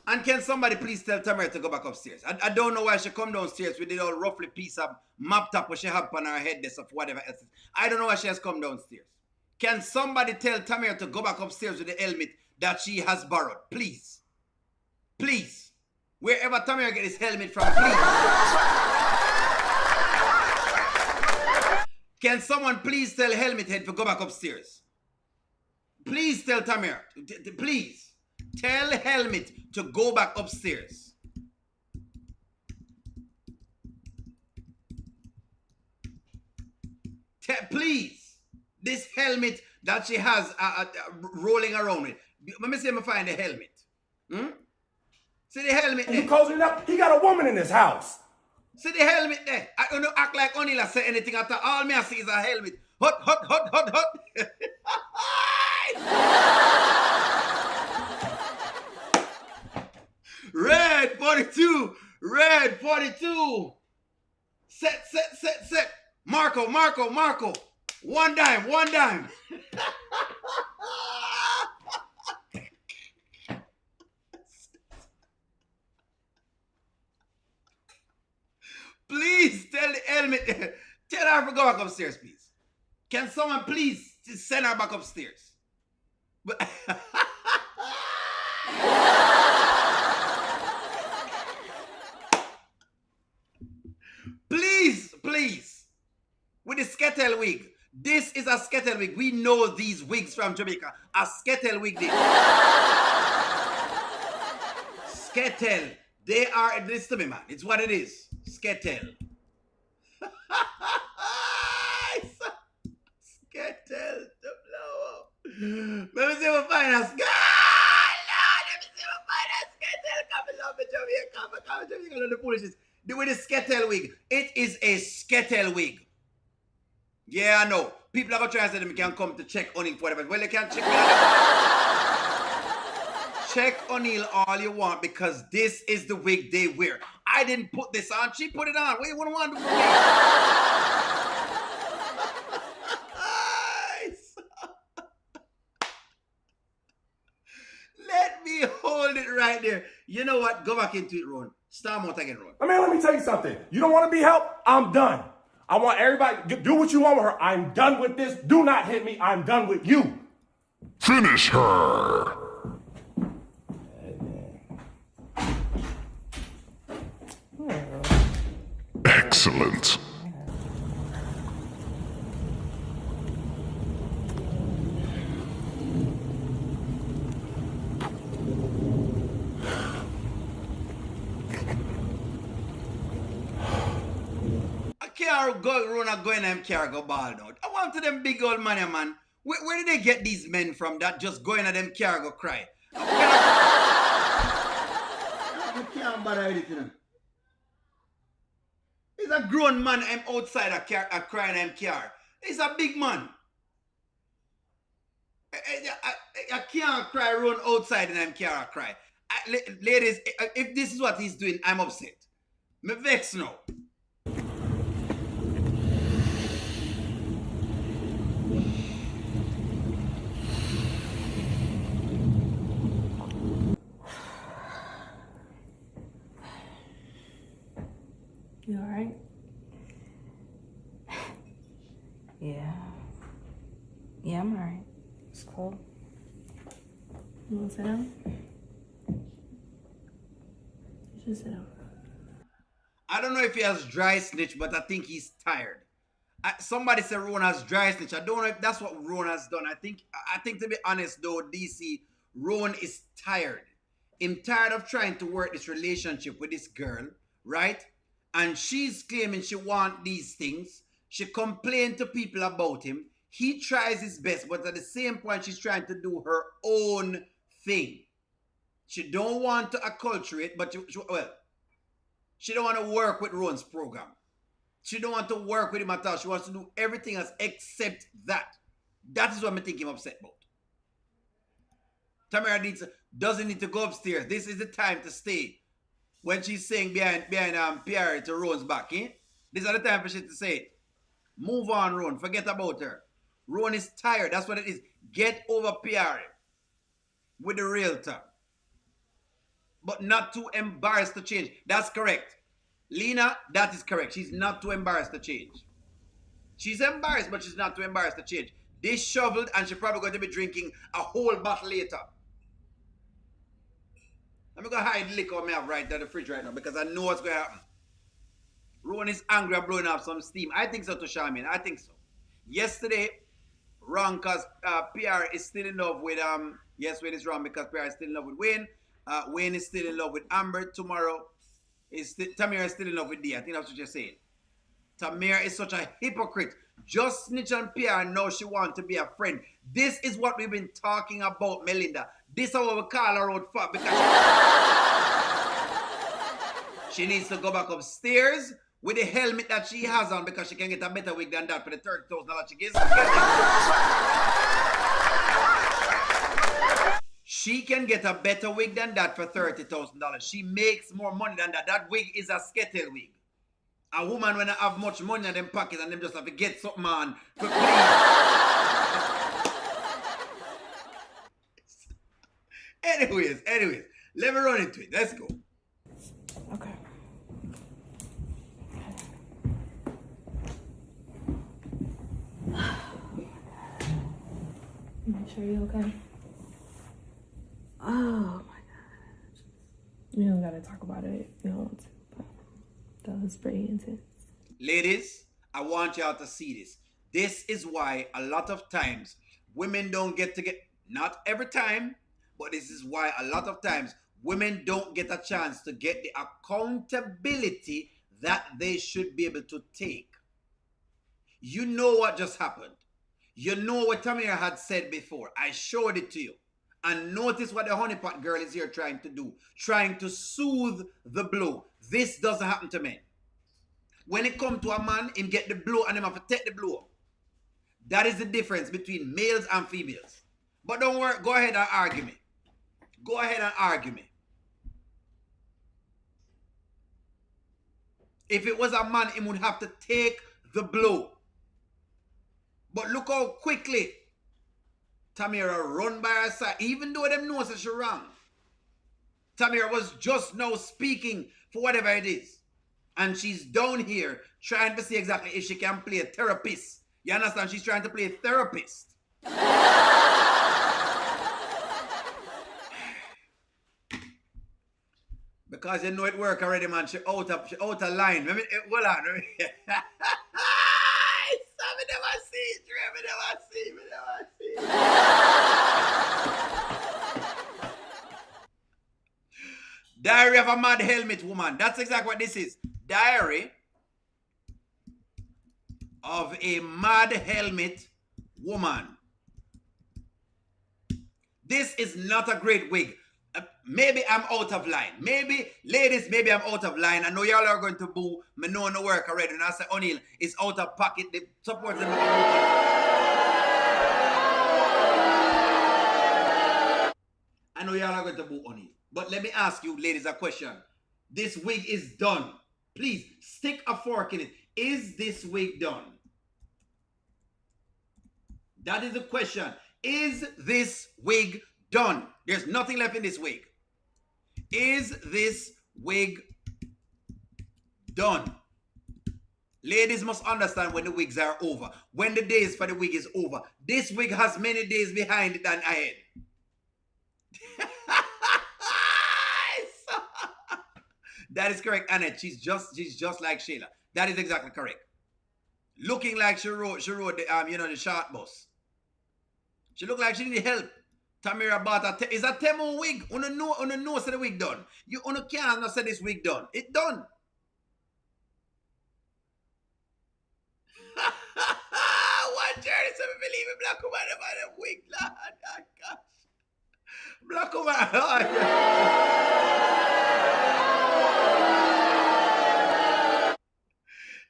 And can somebody please tell Tamara to go back upstairs? I don't know why she come downstairs with the old roughly piece of map top where she have on her head, this of whatever else. I don't know why she has come downstairs. Can somebody tell Tamara to go back upstairs with the helmet that she has borrowed? Please. Please. Wherever Tamara get this helmet from, please. Can someone please tell Helmet Head to go back upstairs? Please tell Tamir. Please. Tell Helmet to go back upstairs. Please. This helmet that she has rolling around with. Let me see if I find the helmet. See the helmet there? You cozying up? He got a woman in his house. See the helmet there? I don't act like O'Neal say anything after all me I see is a helmet. Hot. Red 42. Red 42. Set. Marco. One dime. Please tell the helmet. Tell her to go back upstairs, please. Can someone please send her back upstairs? But please. With the Skittle wig. This is a Skittle wig. We know these wigs from Jamaica. A Skittle wig. Skittle. They are, listen to me, man. It's what it is. Skittle. Skittle to blow up. Let me see what find us. God, Lord, let me see what find us. Skittle. Come love me, Jamaica. Come Jamaica. Love the foolishness. With the Skittle wig. It is a Skittle wig. Yeah, I know. People are going to try and say they can come to check O'Neal for whatever. Well, they can't check me. Check O'Neal all you want because this is the wig they wear. I didn't put this on. She put it on. What do you want to do for me? Let me hold it right there. You know what? Go back into it, Ron. Storm out again, Ron. I mean, let me tell you something. You don't want to be helped? I'm done. I want everybody, do what you want with her. I'm done with this. Do not hit me. I'm done with you. Finish her. Excellent. Rona go in and car go bald out. I want to them big old money, man. Where did they get these men from that just go in and them car go cry? I can't bother with it, you know. He's a grown man. I'm outside a crying in car. He's a big man. I can't cry run outside and I'm car cry. Ladies, if this is what he's doing, I'm upset. Me vex now. You alright? Yeah, I'm alright. It's cool. You want to sit down? Just sit down. I don't know if he has dry snitch, but I think he's tired. Somebody said Ron has dry snitch. I don't know if that's what Ron has done. I think to be honest though, DC, Ron is tired. I'm tired of trying to work this relationship with this girl, right? And she's claiming she wants these things. She complained to people about him. He tries his best, but at the same point, she's trying to do her own thing. She don't want to acculturate, but she don't want to work with Ron's program. She don't want to work with him at all. She wants to do everything else except that. That is what I'm thinking upset about. Tamara doesn't need to go upstairs. This is the time to stay. When she's saying behind PR to Ron's back, eh? This is the time for she to say it. Move on, Ron. Forget about her. Ron is tired. That's what it is. Get over PR with the realtor. But not too embarrassed to change. That's correct. Lena, that is correct. She's not too embarrassed to change. She's embarrassed, but she's not too embarrassed to change. They shoveled and she's probably going to be drinking a whole bottle later. I'm going to hide the liquor I have right there in the fridge right now because I know what's going to happen. Rowan is angry and blowing off some steam. I think so, to Charmaine. I think so. Yesterday, wrong because PR is still in love with, yes, Wayne is wrong because PR is still in love with Wayne. Wayne is still in love with Amber. Tomorrow, Tamir is still in love with D. I think that's what you're saying. Tamir is such a hypocrite. Just snitch on PR and now she wants to be a friend. This is what we've been talking about, Melinda. This is what we call her out for because she needs to go back upstairs with the helmet that she has on because she can get a better wig than that for the $30,000 she gives. She can get a better wig than that for $30,000. She makes more money than that. That wig is a skittle wig. A woman when I have much money in them pockets and them just have to get something on. Anyways, let me run into it. Let's go. Okay. Make sure you're okay. Oh my gosh. You don't gotta talk about it. You don't want to, but that was pretty intense. Ladies, I want y'all to see this. This is why a lot of times women don't get, not every time, but this is why a lot of times women don't get a chance to get the accountability that they should be able to take. You know what just happened. You know what Tamir had said before. I showed it to you. And notice what the Honeypot girl is here trying to do. Trying to soothe the blow. This doesn't happen to men. When it comes to a man, him get the blow and him have to take the blow. That is the difference between males and females. But don't worry, go ahead and argue me. Go ahead and argue me. If it was a man, he would have to take the blow. But look how quickly Tamira run by her side, even though them knows that she wrong. Tamira was just now speaking for whatever it is. And she's down here trying to see exactly if she can play a therapist. You understand? She's trying to play a therapist. Because you know it work already, man. She out of line. Hold on. Me never see it. Me never see. Diary of a Mad Helmet Woman. That's exactly what this is. Diary of a Mad Helmet Woman. This is not a great wig. Maybe I'm out of line. Maybe, ladies, maybe I'm out of line. I know y'all are going to boo. Me know no work already. And I say, O'Neal is out of pocket. The support them. I know y'all are going to boo O'Neal. But let me ask you, ladies, a question. This wig is done. Please, stick a fork in it. Is this wig done? That is the question. Is this wig done? There's nothing left in this wig. Is this wig done? Ladies must understand when the wigs are over. When the days for the wig is over. This wig has many days behind it than ahead. That is correct, Annette. She's just like Shayla. That is exactly correct. Looking like she rode the the short bus. She looked like she needed help. Tamira bought is a Temu wig. Una know say the wig done. You can't not say this wig done. It done. One journey, so we believe in black woman about the wig, Lord. Oh, gosh. Black woman. Oh,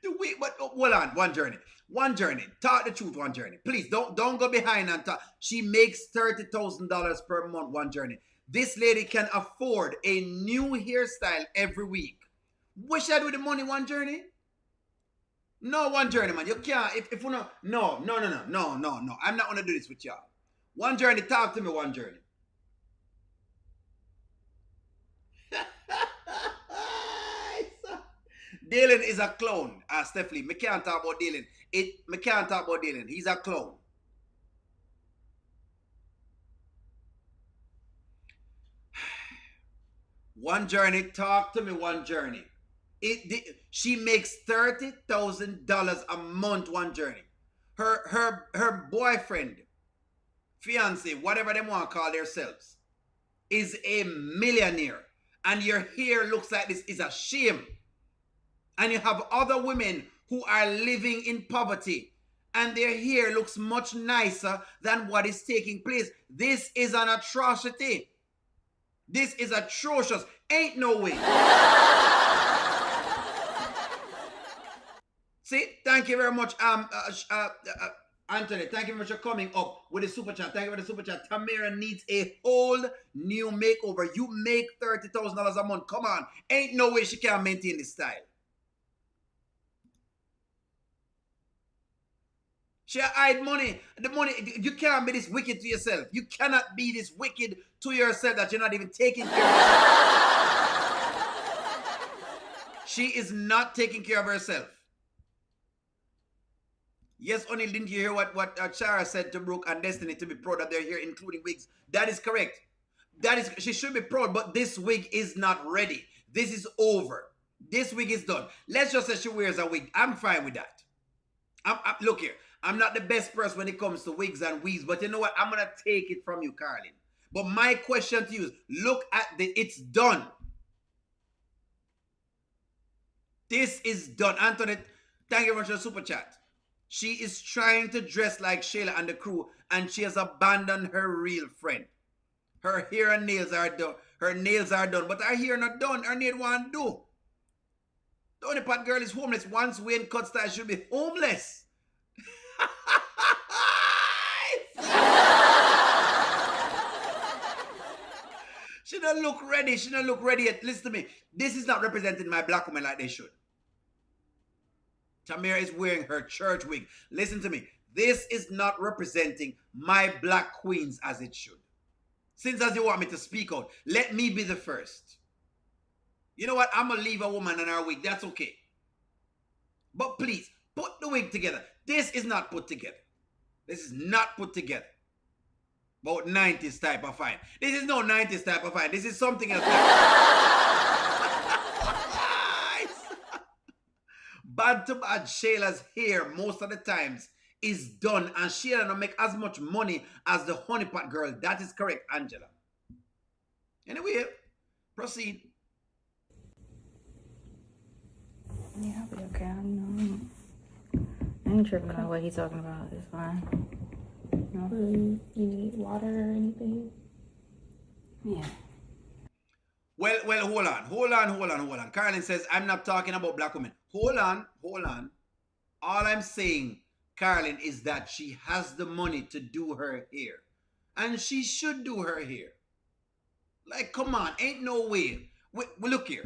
the wig, but hold on, one journey. Talk the truth, one journey. Please don't go behind and talk. She makes $30,000 per month, one journey. This lady can afford a new hairstyle every week. What should I do with the money, one journey? No, one journey, man. You can't. If you know, no. I'm not gonna do this with y'all. One journey, talk to me, one journey. Dylan is a clown, Stephanie. Me can't talk about Dylan. Me can't talk about Dylan. He's a clown. One journey, talk to me, one journey. She makes $30,000 a month, one journey. Her boyfriend, fiance, whatever they want to call themselves, is a millionaire. And your hair looks like this is a shame. And you have other women who are living in poverty and their hair looks much nicer than what is taking place. This is an atrocity. This is atrocious. Ain't no way. See, thank you very much. Anthony, thank you very much for coming up with the super chat. Thank you for the super chat. Tamara needs a whole new makeover. You make $30,000 a month. Come on. Ain't no way she can maintain this style. She hide money. The money, you can't be this wicked to yourself. You cannot be this wicked to yourself that you're not even taking care of yourself. She is not taking care of herself. Yes, O'Neil, didn't you hear what Chara said to Brooke and Destiny to be proud that they're here, including wigs? That is correct. That is, she should be proud, but this wig is not ready. This is over. This wig is done. Let's just say she wears a wig. I'm fine with that. Look here. I'm not the best person when it comes to wigs and weaves, but you know what? I'm going to take it from you, Carlin. But my question to you is, look at it's done. This is done. Antoinette, thank you very much for the super chat. She is trying to dress like Shayla and the crew, and she has abandoned her real friend. Her hair and nails are done. Her nails are done, but her hair not done. Her nail won't do. The Honeypot girl is homeless. Once Wayne cut style, she'll be homeless. She don't look ready. She don't look ready yet. Listen to me. This is not representing my black women like they should. Tamira is wearing her church wig. Listen to me. This is not representing my black queens as it should. Since as you want me to speak out, let me be the first. You know what? I'm going to leave a woman in her wig. That's okay. But please, put the wig together. This is not put together. This is not put together. About 90s type of fine. This is no 90s type of fine. This is something else. Bad to bad, Shayla's hair most of the times is done, and Shayla don't make as much money as the Honeypot girl. That is correct, Angela. Anyway, proceed. Yeah, I'll be okay. I ain't tripping on what he's talking about. It's fine. No. You need water or anything? Yeah. Well, hold on. Carlin says, I'm not talking about black women. Hold on. All I'm saying, Carlin, is that she has the money to do her hair. And she should do her hair. Like, come on, ain't no way. Look here.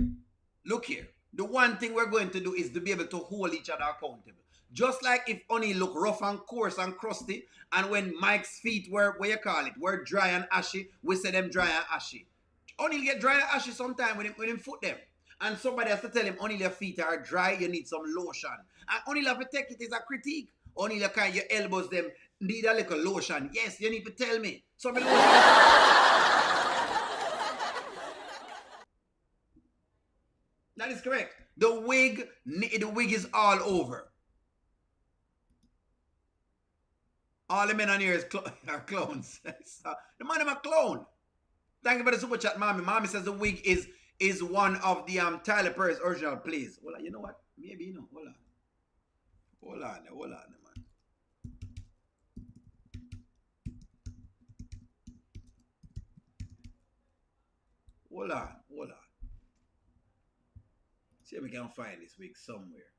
The one thing we're going to do is to be able to hold each other accountable. Just like if Oni look rough and coarse and crusty, and when Mike's feet were, were dry and ashy, we say them dry and ashy. Only get dry and ashy sometime when him foot them. And somebody has to tell him, only your feet are dry, you need some lotion. And only have to take it as a critique. Only your elbows them need a little lotion. Yes, you need to tell me. Some lotion. That is correct. The wig is all over. All the men on here are clones. The man is a clone. Thank you for the super chat, Mommy. Mommy says the wig is one of the Tyler Perry's original plays. Well, you know what? Maybe, you know. Hold on, man. Hold on. See if we can find this wig somewhere.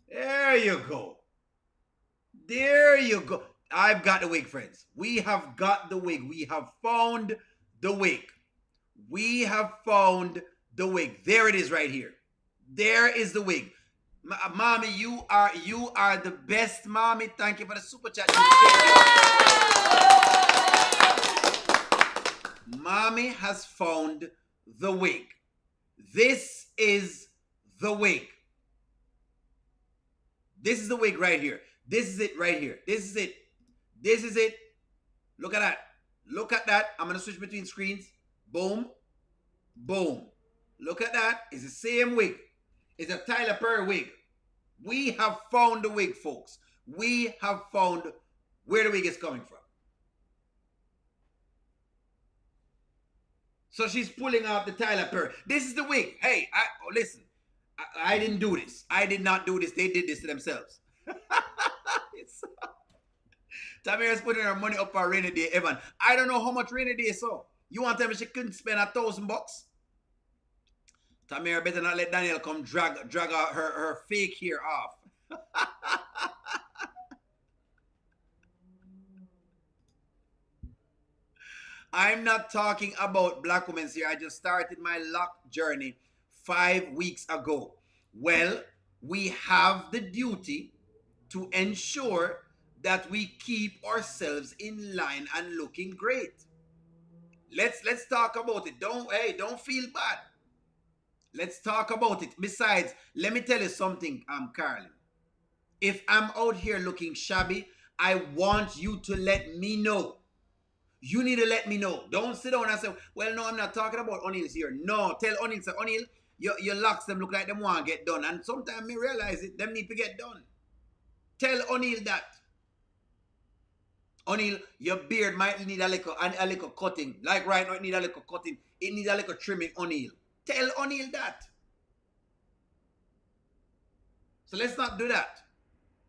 There you go. I've got the wig, friends. We have got the wig. We have found the wig. There it is right here. There is the wig. Mommy, you are the best, Mommy. Thank you for the super chat. Mommy has found the wig. This is the wig. This is the wig right here. This is it right here. This is it. Look at that. I'm going to switch between screens. Boom. Look at that. It's the same wig. It's a Tyler Perry wig. We have found the wig, folks. We have found where the wig is coming from. So she's pulling out the Tyler Perry. This is the wig. Hey, listen. I didn't do this. I did not do this. They did this to themselves. Tamira's putting her money up for rainy day, Evan. I don't know how much rainy day saw. You want to tell me she couldn't spend $1,000? Tamira better not let Daniel come drag out her fake hair off. I'm not talking about black women here. I just started my lock journey 5 weeks ago. Well, we have the duty to ensure that we keep ourselves in line and looking great. Let's talk about it. Don't feel bad. Let's talk about it. Besides, let me tell you something, Carlin. If I'm out here looking shabby, I want you to let me know. You need to let me know. Don't sit down and say, well, no, I'm not talking about O'Neill's here. No, tell O'Neill, say, O'Neill, your locks them look like them want to get done. And sometimes me realize it, them need to get done. Tell O'Neill that. O'Neill, your beard might need a little cutting. Like right now, it need a little cutting. It needs a little trimming, O'Neill. Tell O'Neill that. So let's not do that.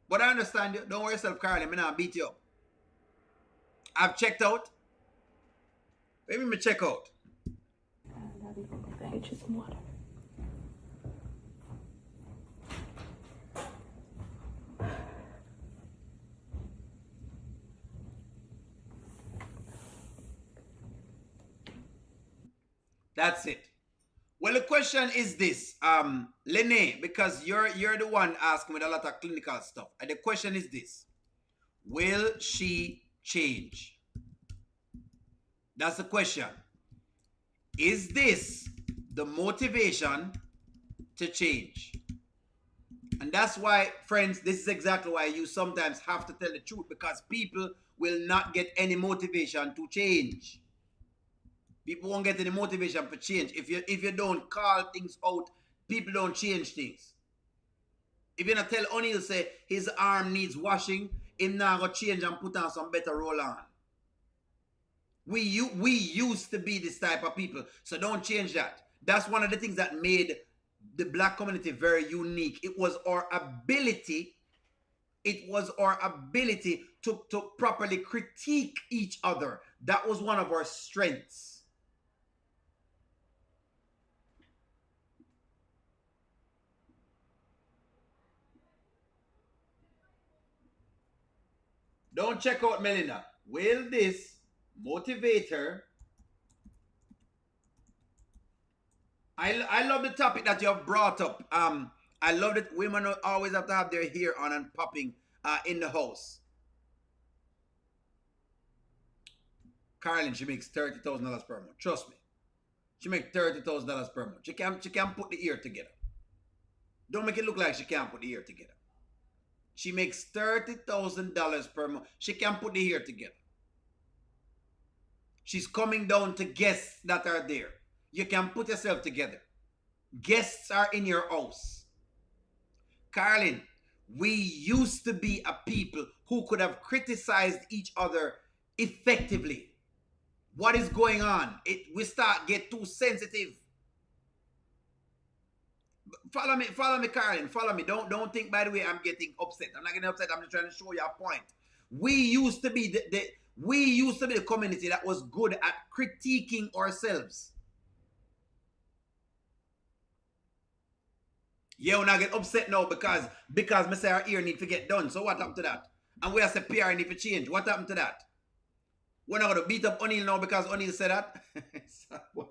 But I understand you. Don't worry yourself, Carly. I'm not beat you up. I've checked out. Maybe me check out. Get you some water. That's it. Well, the question is this, Lene, because you're the one asking with a lot of clinical stuff. And the question is this: will she change? That's the question. Is this the motivation to change? And that's why, friends, this is exactly why you sometimes have to tell the truth, because people will not get any motivation to change. People won't get any motivation for change. If you don't call things out, people don't change things. If you not tell O'Neill say his arm needs washing, him now go change and put on some better roll on. We used to be this type of people, so don't change that. That's one of the things that made the black community very unique. It was our ability. It was our ability to properly critique each other. That was one of our strengths. Don't check out Melinda. Will this motivate her? I love the topic that you have brought up. I love that women always have to have their hair on and popping in the house. Carlin, she makes $30,000 per month. Trust me. She makes $30,000 per month. She can put the ear together. Don't make it look like she can't put the ear together. She makes $30,000 per month. She can put the hair together. She's coming down to guests that are there. You can put yourself together. Guests are in your house. Carlin, we used to be a people who could have criticized each other effectively. What is going on? We start get too sensitive. Follow me, Carlin. Follow me. Don't think, by the way, I'm getting upset. I'm not getting upset. I'm just trying to show you a point. We used to be the community that was good at critiquing ourselves. Yeah, we're not get upset now because me say our ear need to get done. So what happened to that? And we as a PR need to change. What happened to that? We're not going to beat up O'Neill now because O'Neill said that. Boy,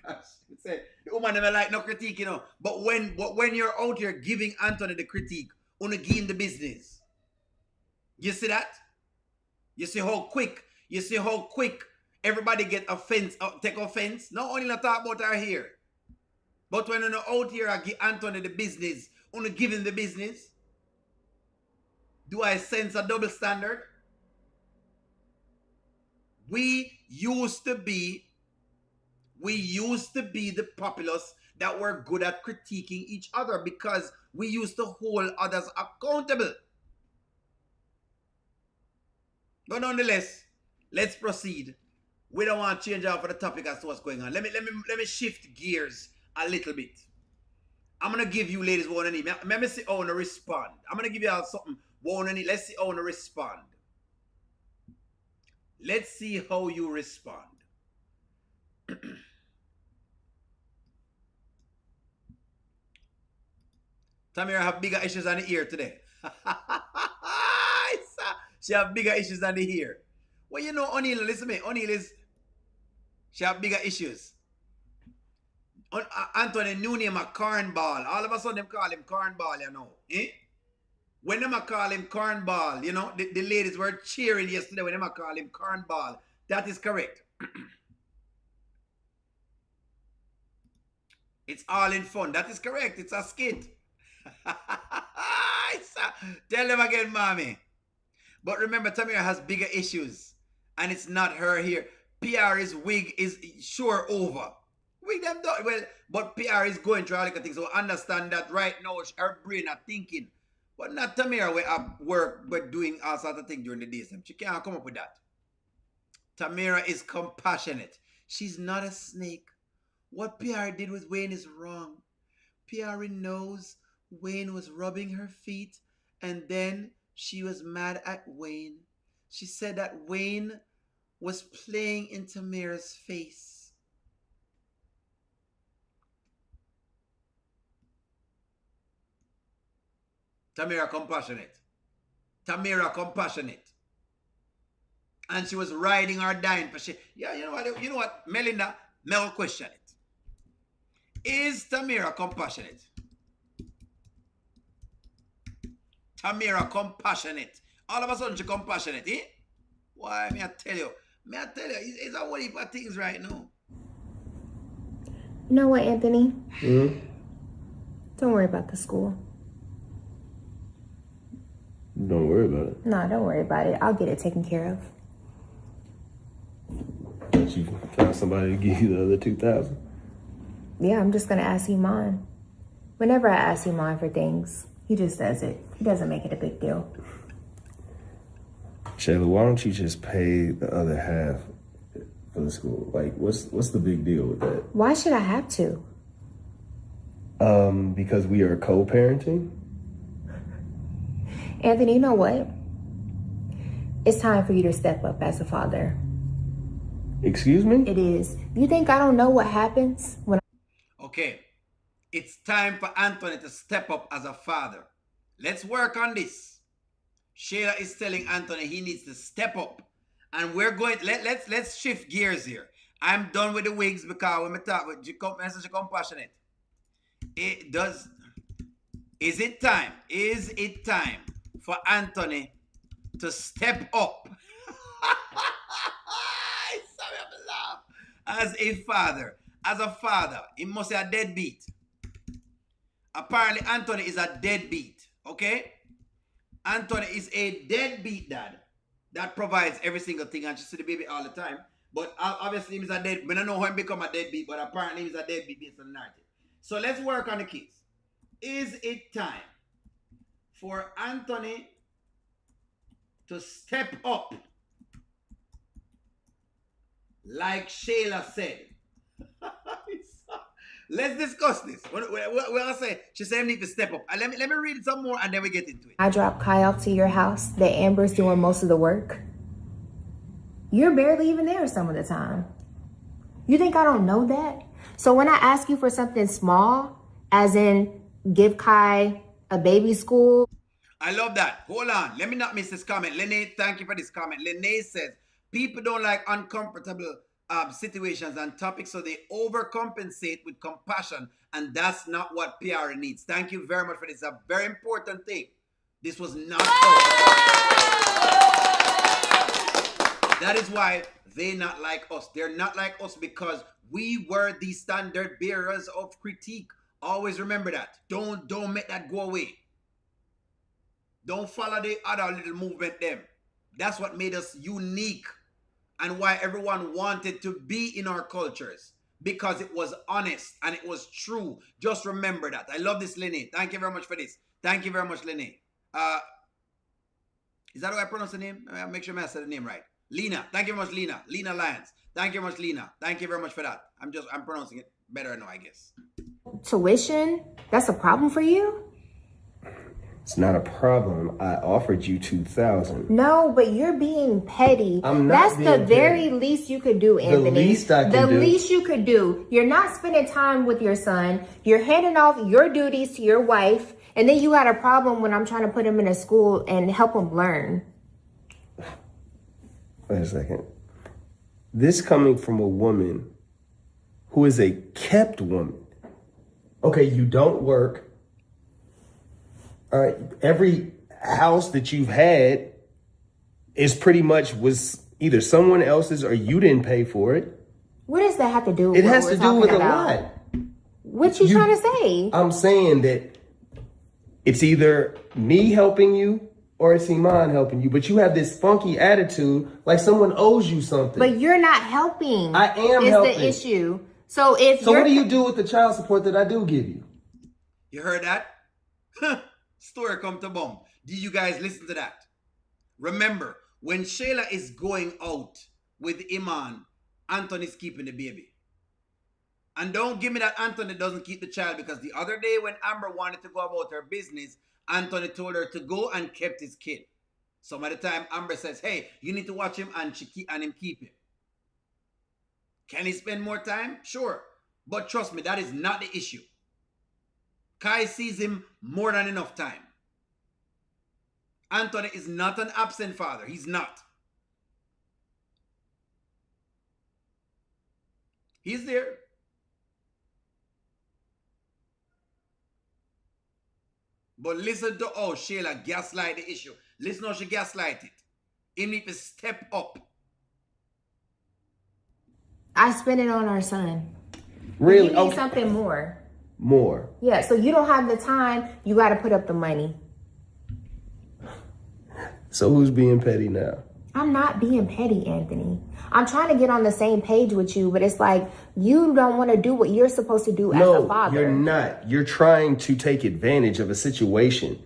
gosh. Say, the woman never like no critique, you know. But when you're out here giving Anthony the critique, only give him the business. You see that? You see how quick everybody get offense, take offense? No, only not talk about her here. But when you're out here, I give Anthony the business, only give him the business. Do I sense a double standard? We used to be the populace that were good at critiquing each other because we used to hold others accountable. But nonetheless, let's proceed. We don't want to change out for the topic as to what's going on. Let me shift gears a little bit. I'm gonna give you ladies what I need. Let me see how to respond. I'm gonna give you all something what I need. Let's see how to respond. Let's see how you respond. Tamira have bigger issues on the ear today. She have bigger issues than the ear. Well, you know, O'Neill, listen to me. O'Neill is She have bigger issues. Anthony new name a cornball. All of a sudden them call him cornball, you know. Eh? When them a call him cornball, you know, the ladies were cheering yesterday when them a call him cornball. That is correct. It's all in fun. That is correct. It's a skit. Tell them again, mommy. But remember, Tamira has bigger issues. And it's not her here. PR's wig is sure over. Wig them done. Well, but PR is going through all the things. So understand that right now her brain are thinking. But not Tamira we at work but doing all sorts of things during the day. She can't come up with that. Tamira is compassionate. She's not a snake. What PR did with Wayne is wrong. PR knows Wayne was rubbing her feet and then she was mad at Wayne. She said that Wayne was playing in Tamira's face. Tamira compassionate. Tamira compassionate. And she was riding or dying for shit. Yeah, you know what, Melinda, Mel question it. Is Tamira compassionate? Tamira compassionate. All of a sudden she compassionate, eh? Why, may I tell you? It's a whole heap of things right now. You know what, Anthony? Don't worry about the school. Don't worry about it. No, don't worry about it. I'll get it taken care of. But you found somebody to give you the other 2,000. Yeah, I'm just gonna ask Iman. Whenever I ask Iman for things, he just does it. He doesn't make it a big deal. Shayla, why don't you just pay the other half for the school? Like, what's the big deal with that? Why should I have to? Because we are co-parenting. Anthony, you know what? It's time for you to step up as a father. Excuse me? It is. You think I don't know what happens when Okay. It's time for Anthony to step up as a father. Let's work on this. Shayla is telling Anthony he needs to step up. And we're going, let's shift gears here. I'm done with the wigs because when I talk with message compassionate. Is it time for Anthony to step up? As a father, he must be a deadbeat. Apparently, Anthony is a deadbeat, okay? Anthony is a deadbeat dad that provides every single thing and she see the baby all the time. But obviously, he's a deadbeat. I don't know how he become a deadbeat, but apparently he's a deadbeat based on the narrative. So let's work on the kids. Is it time for Anthony to step up? Like Shayla said. Let's discuss this. What I say? She said I need to step up. Let me read some more and then we get into it. I drop Kai off to your house, that Amber's doing most of the work. You're barely even there some of the time. You think I don't know that? So when I ask you for something small, as in give Kai a baby school. I love that. Hold on. Let me not miss this comment. Lene, thank you for this comment. Lene says, people don't like uncomfortable situations and topics, so they overcompensate with compassion, and that's not what PR needs. Thank you very much for this. It's a very important thing. This was not That is why they're not like us. They're not like us because we were the standard bearers of critique. Always remember that. Don't make that go away. Don't follow the other little movement them. That's what made us unique and why everyone wanted to be in our cultures, because it was honest and it was true. Just remember that. I love this, Lene. Thank you very much for this. Thank you very much, Lene. Is that how I pronounce the name? I'll make sure I said the name right. Lena. Thank you very much, Lena. Lena Lyons. Thank you very much, Lena. Thank you very much for that. I'm pronouncing it better now, I guess. Tuition? That's a problem for you? It's not a problem. I offered you 2,000. No, but you're being petty. I'm not. That's being the petty. very least you could do, Anthony. The least I can do. The least you could do. You're not spending time with your son. You're handing off your duties to your wife. And then you got a problem when I'm trying to put him in a school and help him learn. Wait a second. This coming from a woman who is a kept woman. Okay, you don't work. All right, every house that you've had is pretty much was either someone else's or you didn't pay for it. What does that have to do with It what has we're to do talking with a about? lot. What you trying to say? I'm saying that it's either me helping you or it's Iman helping you, but you have this funky attitude like someone owes you something. But you're not helping. I am helping. Is the issue. So if So what do you do with the child support that I do give you? You heard that? Story come to bomb. Did you guys listen to that? Remember, when Shayla is going out with Iman, Anthony's keeping the baby. And don't give me that Anthony doesn't keep the child, because the other day when Amber wanted to go about her business, Anthony told her to go and kept his kid. Some of the time Amber says, hey, you need to watch him and him keep him. Can he spend more time? Sure. But trust me, that is not the issue. Kai sees him more than enough time. Anthony is not an absent father. He's not. He's there. But listen to how Shayla gaslight the issue. Listen how she gaslight it. He need to step up. I spend it on our son. Really? You need something more. More. Yeah, so you don't have the time, you got to put up the money. So who's being petty now? I'm not being petty, Anthony. I'm trying to get on the same page with you, but it's like you don't want to do what you're supposed to do as a father. No, you're not. You're trying to take advantage of a situation.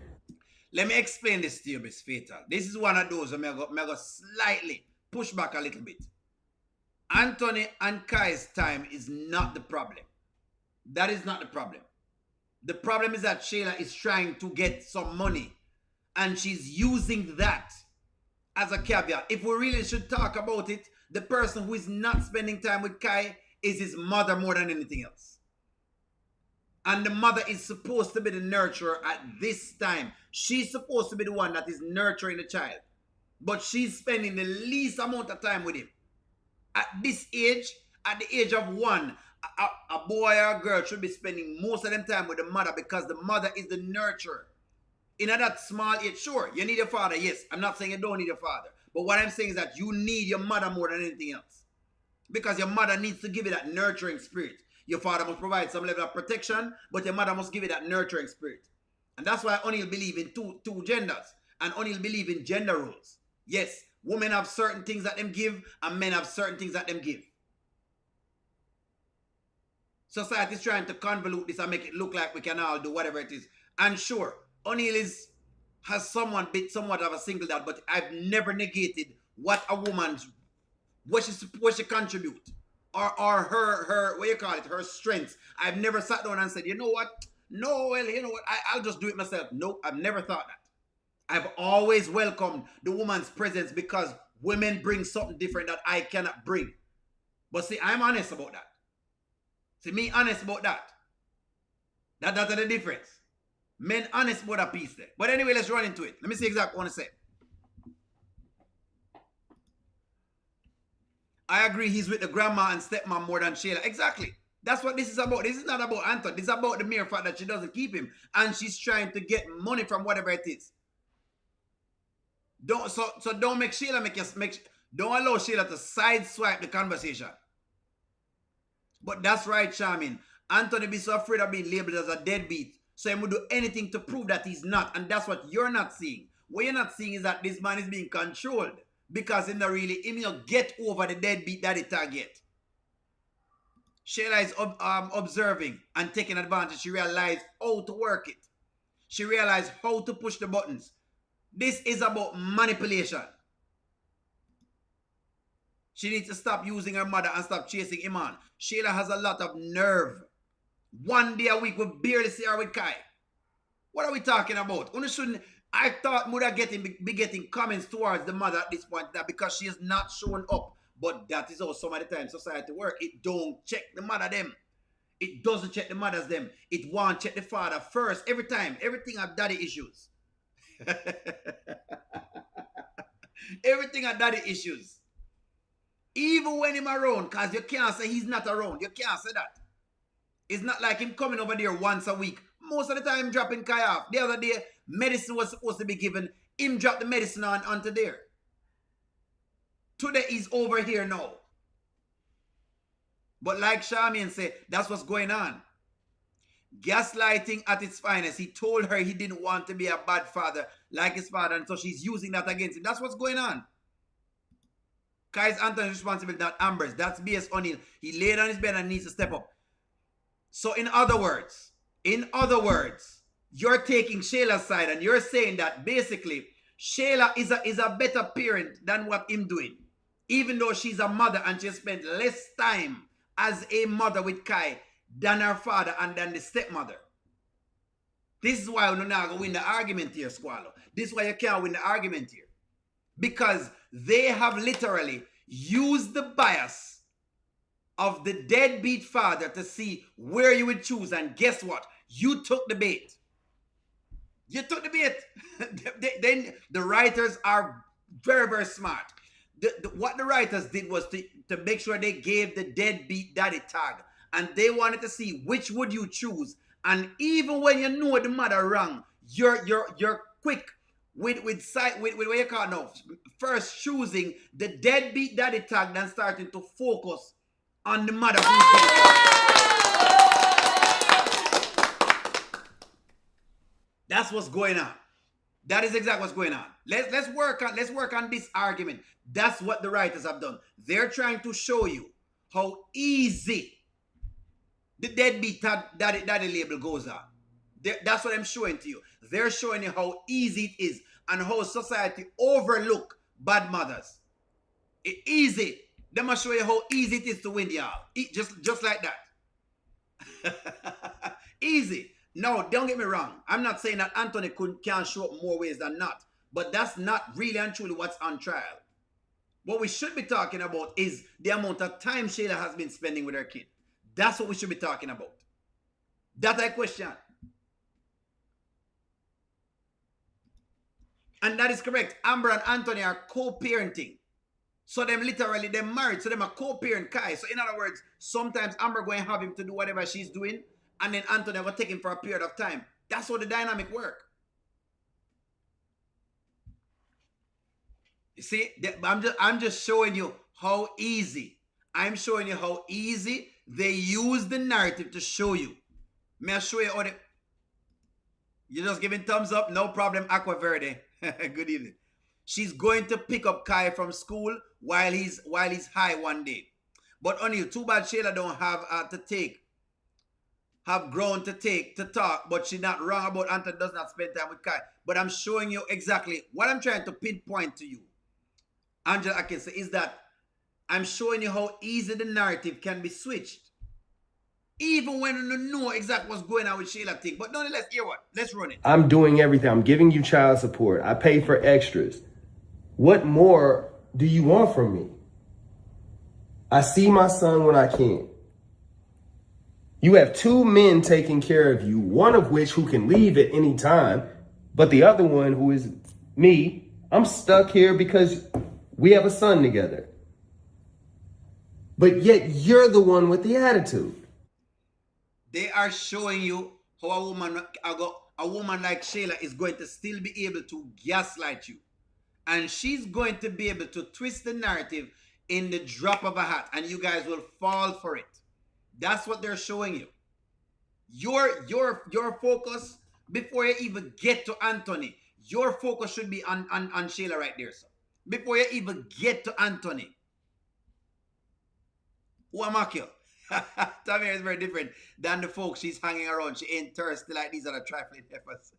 Let me explain this to you, Miss Fatal. This is one of those where I go slightly push back a little bit. Anthony and Kai's time is not the problem. That is not the problem. The problem is that Shayla is trying to get some money, and she's using that as a caveat. If we really should talk about it, the person who is not spending time with Kai is his mother more than anything else. And the mother is supposed to be the nurturer at this time. She's supposed to be the one that is nurturing the child. But she's spending the least amount of time with him. At this age, at the age of 1, a boy or a girl should be spending most of them time with the mother, because the mother is the nurturer. In that small age, sure, you need a father. Yes, I'm not saying you don't need a father. But what I'm saying is that you need your mother more than anything else. Because your mother needs to give you that nurturing spirit. Your father must provide some level of protection, but your mother must give you that nurturing spirit. And that's why O'Neal believe in two genders. And O'Neal believe in gender roles. Yes, women have certain things that them give, and men have certain things that them give. Society is trying to convolute this and make it look like we can all do whatever it is. And sure, O'Neal has somewhat of a single dad, but I've never negated what a woman's, what she contribute, or her what you call it, her strengths. I've never sat down and said, you know what? No, well, you know what? I'll just do it myself. No, I've never thought that. I've always welcomed the woman's presence, because women bring something different that I cannot bring. But see, I'm honest about that. See, me honest about that. That's the difference. Men honest about that piece there. But anyway, let's run into it. Let me see exactly what I want to say. I agree he's with the grandma and stepmom more than Shayla. Exactly. That's what this is about. This is not about Anthony. This is about the mere fact that she doesn't keep him. And she's trying to get money from whatever it is. Don't make Shayla don't allow Shayla to sideswipe the conversation. But that's right, Charmin. Anthony be so afraid of being labeled as a deadbeat, so he will do anything to prove that he's not. And that's what you're not seeing. What you're not seeing is that this man is being controlled, because he's not really, he will get over the deadbeat that he target. Shayla is observing and taking advantage. She realized how to work it. She realized how to push the buttons. This is about manipulation. She needs to stop using her mother and stop chasing him on. Shayla has a lot of nerve. 1 day a week, we barely see her with Kai. What are we talking about? I thought would be getting comments towards the mother at this point, that because she is not showing up. But that is how some of the time society work. It don't check the mother them. It doesn't check the mothers them. It won't check the father first. Every time. Everything have daddy issues. Everything have daddy issues. Even when him around, because you can't say he's not around. You can't say that. It's not like him coming over there once a week. Most of the time dropping Kai off. The other day, medicine was supposed to be given. Him drop the medicine onto there. Today he's over here now. But like Charmian said, that's what's going on. Gaslighting at its finest. He told her he didn't want to be a bad father like his father, and so she's using that against him. That's what's going on. Kai's Anthony's responsibility, not Amber's. That's BS O'Neill. He laid on his bed and needs to step up. So in other words, you're taking Shayla's side and you're saying that basically Shayla is a better parent than what him doing. Even though she's a mother and she spent less time as a mother with Kai than her father and than the stepmother. This is why we're not going to win the argument here, Squallow. This is why you can't win the argument here. Because they have literally used the bias of the deadbeat father to see where you would choose. And guess what? You took the bait. You took the bait. Then the writers are very, very smart. What the writers did was to make sure they gave the deadbeat daddy tag. And they wanted to see which would you choose. And even when you know the mother wrong, you're quick with what you call now, first choosing the deadbeat daddy tag, then starting to focus on the mother. That's what's going on. That is exactly what's going on. Let's work on this argument. That's what the writers have done. They're trying to show you how easy the deadbeat daddy label goes on. That's what I'm showing to you. They're showing you how easy it is and how society overlook bad mothers. It's easy. They must show you how easy it is to win, y'all. Just like that. Easy. No, don't get me wrong. I'm not saying that Anthony can show up more ways than not. But that's not really and truly what's on trial. What we should be talking about is the amount of time Shayla has been spending with her kid. That's what we should be talking about. That's a question. And that is correct. Amber and Anthony are co-parenting. So they're married. So them are co-parent Kai. So in other words, sometimes Amber going to have him to do whatever she's doing. And then Anthony will take him for a period of time. That's how the dynamic work. You see, I'm just showing you how easy. I'm showing you how easy they use the narrative to show you. May I show you how you just giving thumbs up? No problem, Aqua Verde. Good evening. She's going to pick up Kai from school while he's high one day. But O'Neill, too bad Shayla don't have grown to talk, but she's not wrong about Anthony does not spend time with Kai. But I'm showing you exactly what I'm trying to pinpoint to you, Angela Atkinson, is that I'm showing you how easy the narrative can be switched. Even when you know exactly what's going on with Shayla thing. But nonetheless, hear what? Let's run it. I'm doing everything. I'm giving you child support. I pay for extras. What more do you want from me? I see my son when I can. You have two men taking care of you, one of which who can leave at any time, but the other one, who is me, I'm stuck here because we have a son together. But yet you're the one with the attitude. They are showing you how a woman like Shayla is going to still be able to gaslight you. And she's going to be able to twist the narrative in the drop of a hat. And you guys will fall for it. That's what they're showing you. Your focus, before you even get to Anthony, your focus should be on Shayla right there, sir. Before you even get to Anthony. Who am I kill? Tamir is very different than the folks she's hanging around. She ain't thirsty like these other trifling efforts.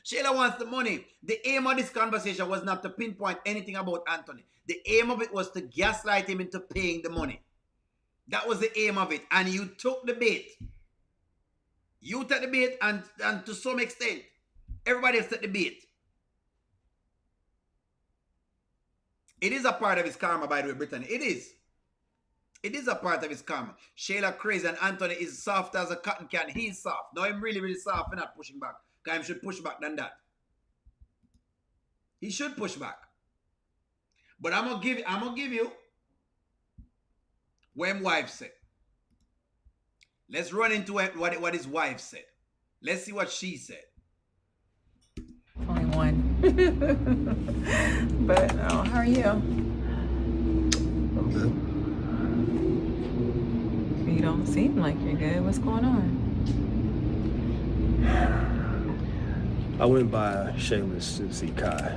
Shayla wants the money. The aim of this conversation was not to pinpoint anything about Anthony. The aim of it was to gaslight him into paying the money. That was the aim of it. And you took the bait. You took the bait, and to some extent, everybody else took the bait. It is a part of his karma, by the way, Brittany. It is. It is a part of his karma. Shayla crazy and Anthony is soft as a cotton can. He's soft. No, I'm really, really soft and not pushing back. Because he should push back than that. He should push back. But I'm gonna give you What his wife said. Let's run into what his wife said. Let's see what she said. 21. But how are you? I'm good. You don't seem like you're good. What's going on? I went by Shayla's to see Kai,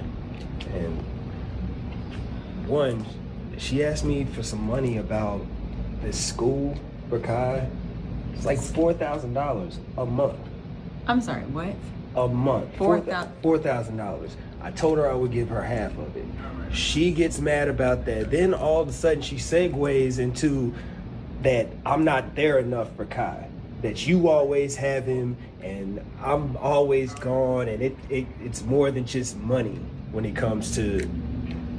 and one, she asked me for some money about this school for Kai. It's like $4,000 a month. I'm sorry, what? A month. $4,000. I told her I would give her half of it. She gets mad about that. Then all of a sudden she segues into that I'm not there enough for Kai. That you always have him and I'm always gone, and it's more than just money when it comes to,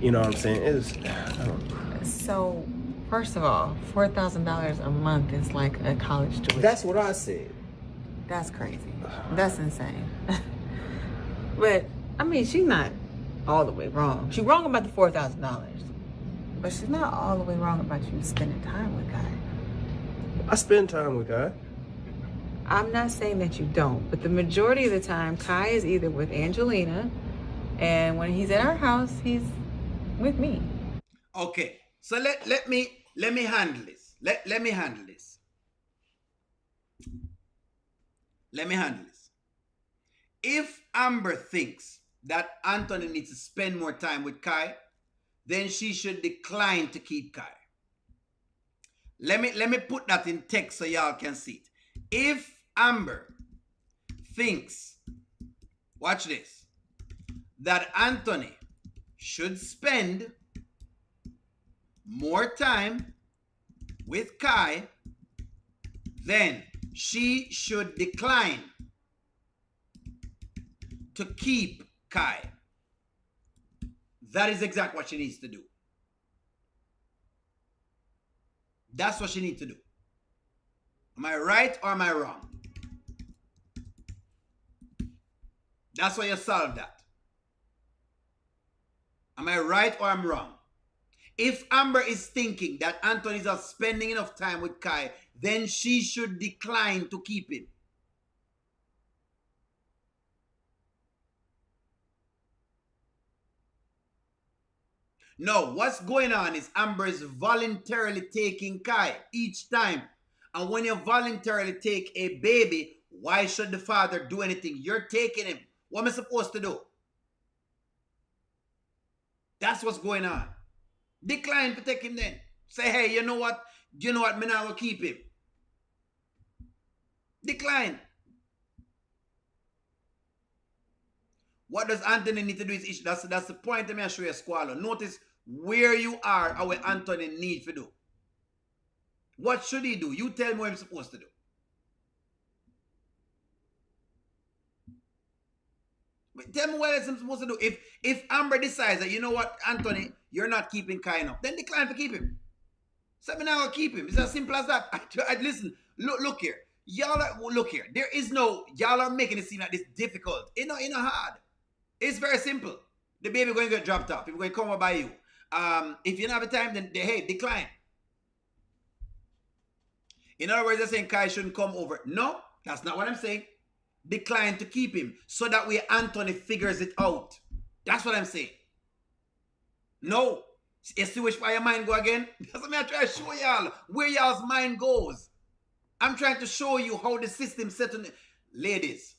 you know what I'm saying? I don't know. So, first of all, $4,000 a month is like a college tuition. That's what I said. That's crazy. That's insane. But, I mean, she's not all the way wrong. She's wrong about the $4,000. But she's not all the way wrong about you spending time with Kai. I spend time with Kai. I'm not saying that you don't, but the majority of the time, Kai is either with Angelina, and when he's at our house, he's with me. Okay, so let me handle this. Let me handle this. Let me handle this. If Amber thinks that Anthony needs to spend more time with Kai, then she should decline to keep Kai. Let me put that in text so y'all can see it. If Amber thinks, watch this, that Anthony should spend more time with Kai, then she should decline to keep Kai. That is exactly what she needs to do. That's what she needs to do. Am I right or am I wrong? That's why you solve that. Am I right or I'm wrong? If Amber is thinking that Anthony is not spending enough time with Kai, then she should decline to keep him. No, what's going on is Amber is voluntarily taking Kai each time. And when you voluntarily take a baby, why should the father do anything? You're taking him. What am I supposed to do? That's what's going on. Decline to take him then. Say, hey, you know what? Me now will keep him. Decline. What does Anthony need to do is that's the point I'm going to show you, Squalor. Notice where you are and what Anthony needs to do. What should he do? You tell me what I'm supposed to do. Tell me what I'm supposed to do. If Amber decides that, you know what, Anthony, you're not keeping Kai enough, then decline to keep him. So me now I'll keep him. It's as simple as that. Listen, look here. Look here. Y'all are making it seem like this difficult. It's not hard. It's very simple. The baby going to get dropped off. People going to come over by you. If you don't have the time, then hey, decline. In other words, they're saying Kai shouldn't come over. No, that's not what I'm saying. Decline to keep him so that way Anthony figures it out. That's what I'm saying. No. You see which way your mind go again? That's what I'm trying to show y'all. Where y'all's mind goes. I'm trying to show you how the system set on. Ladies,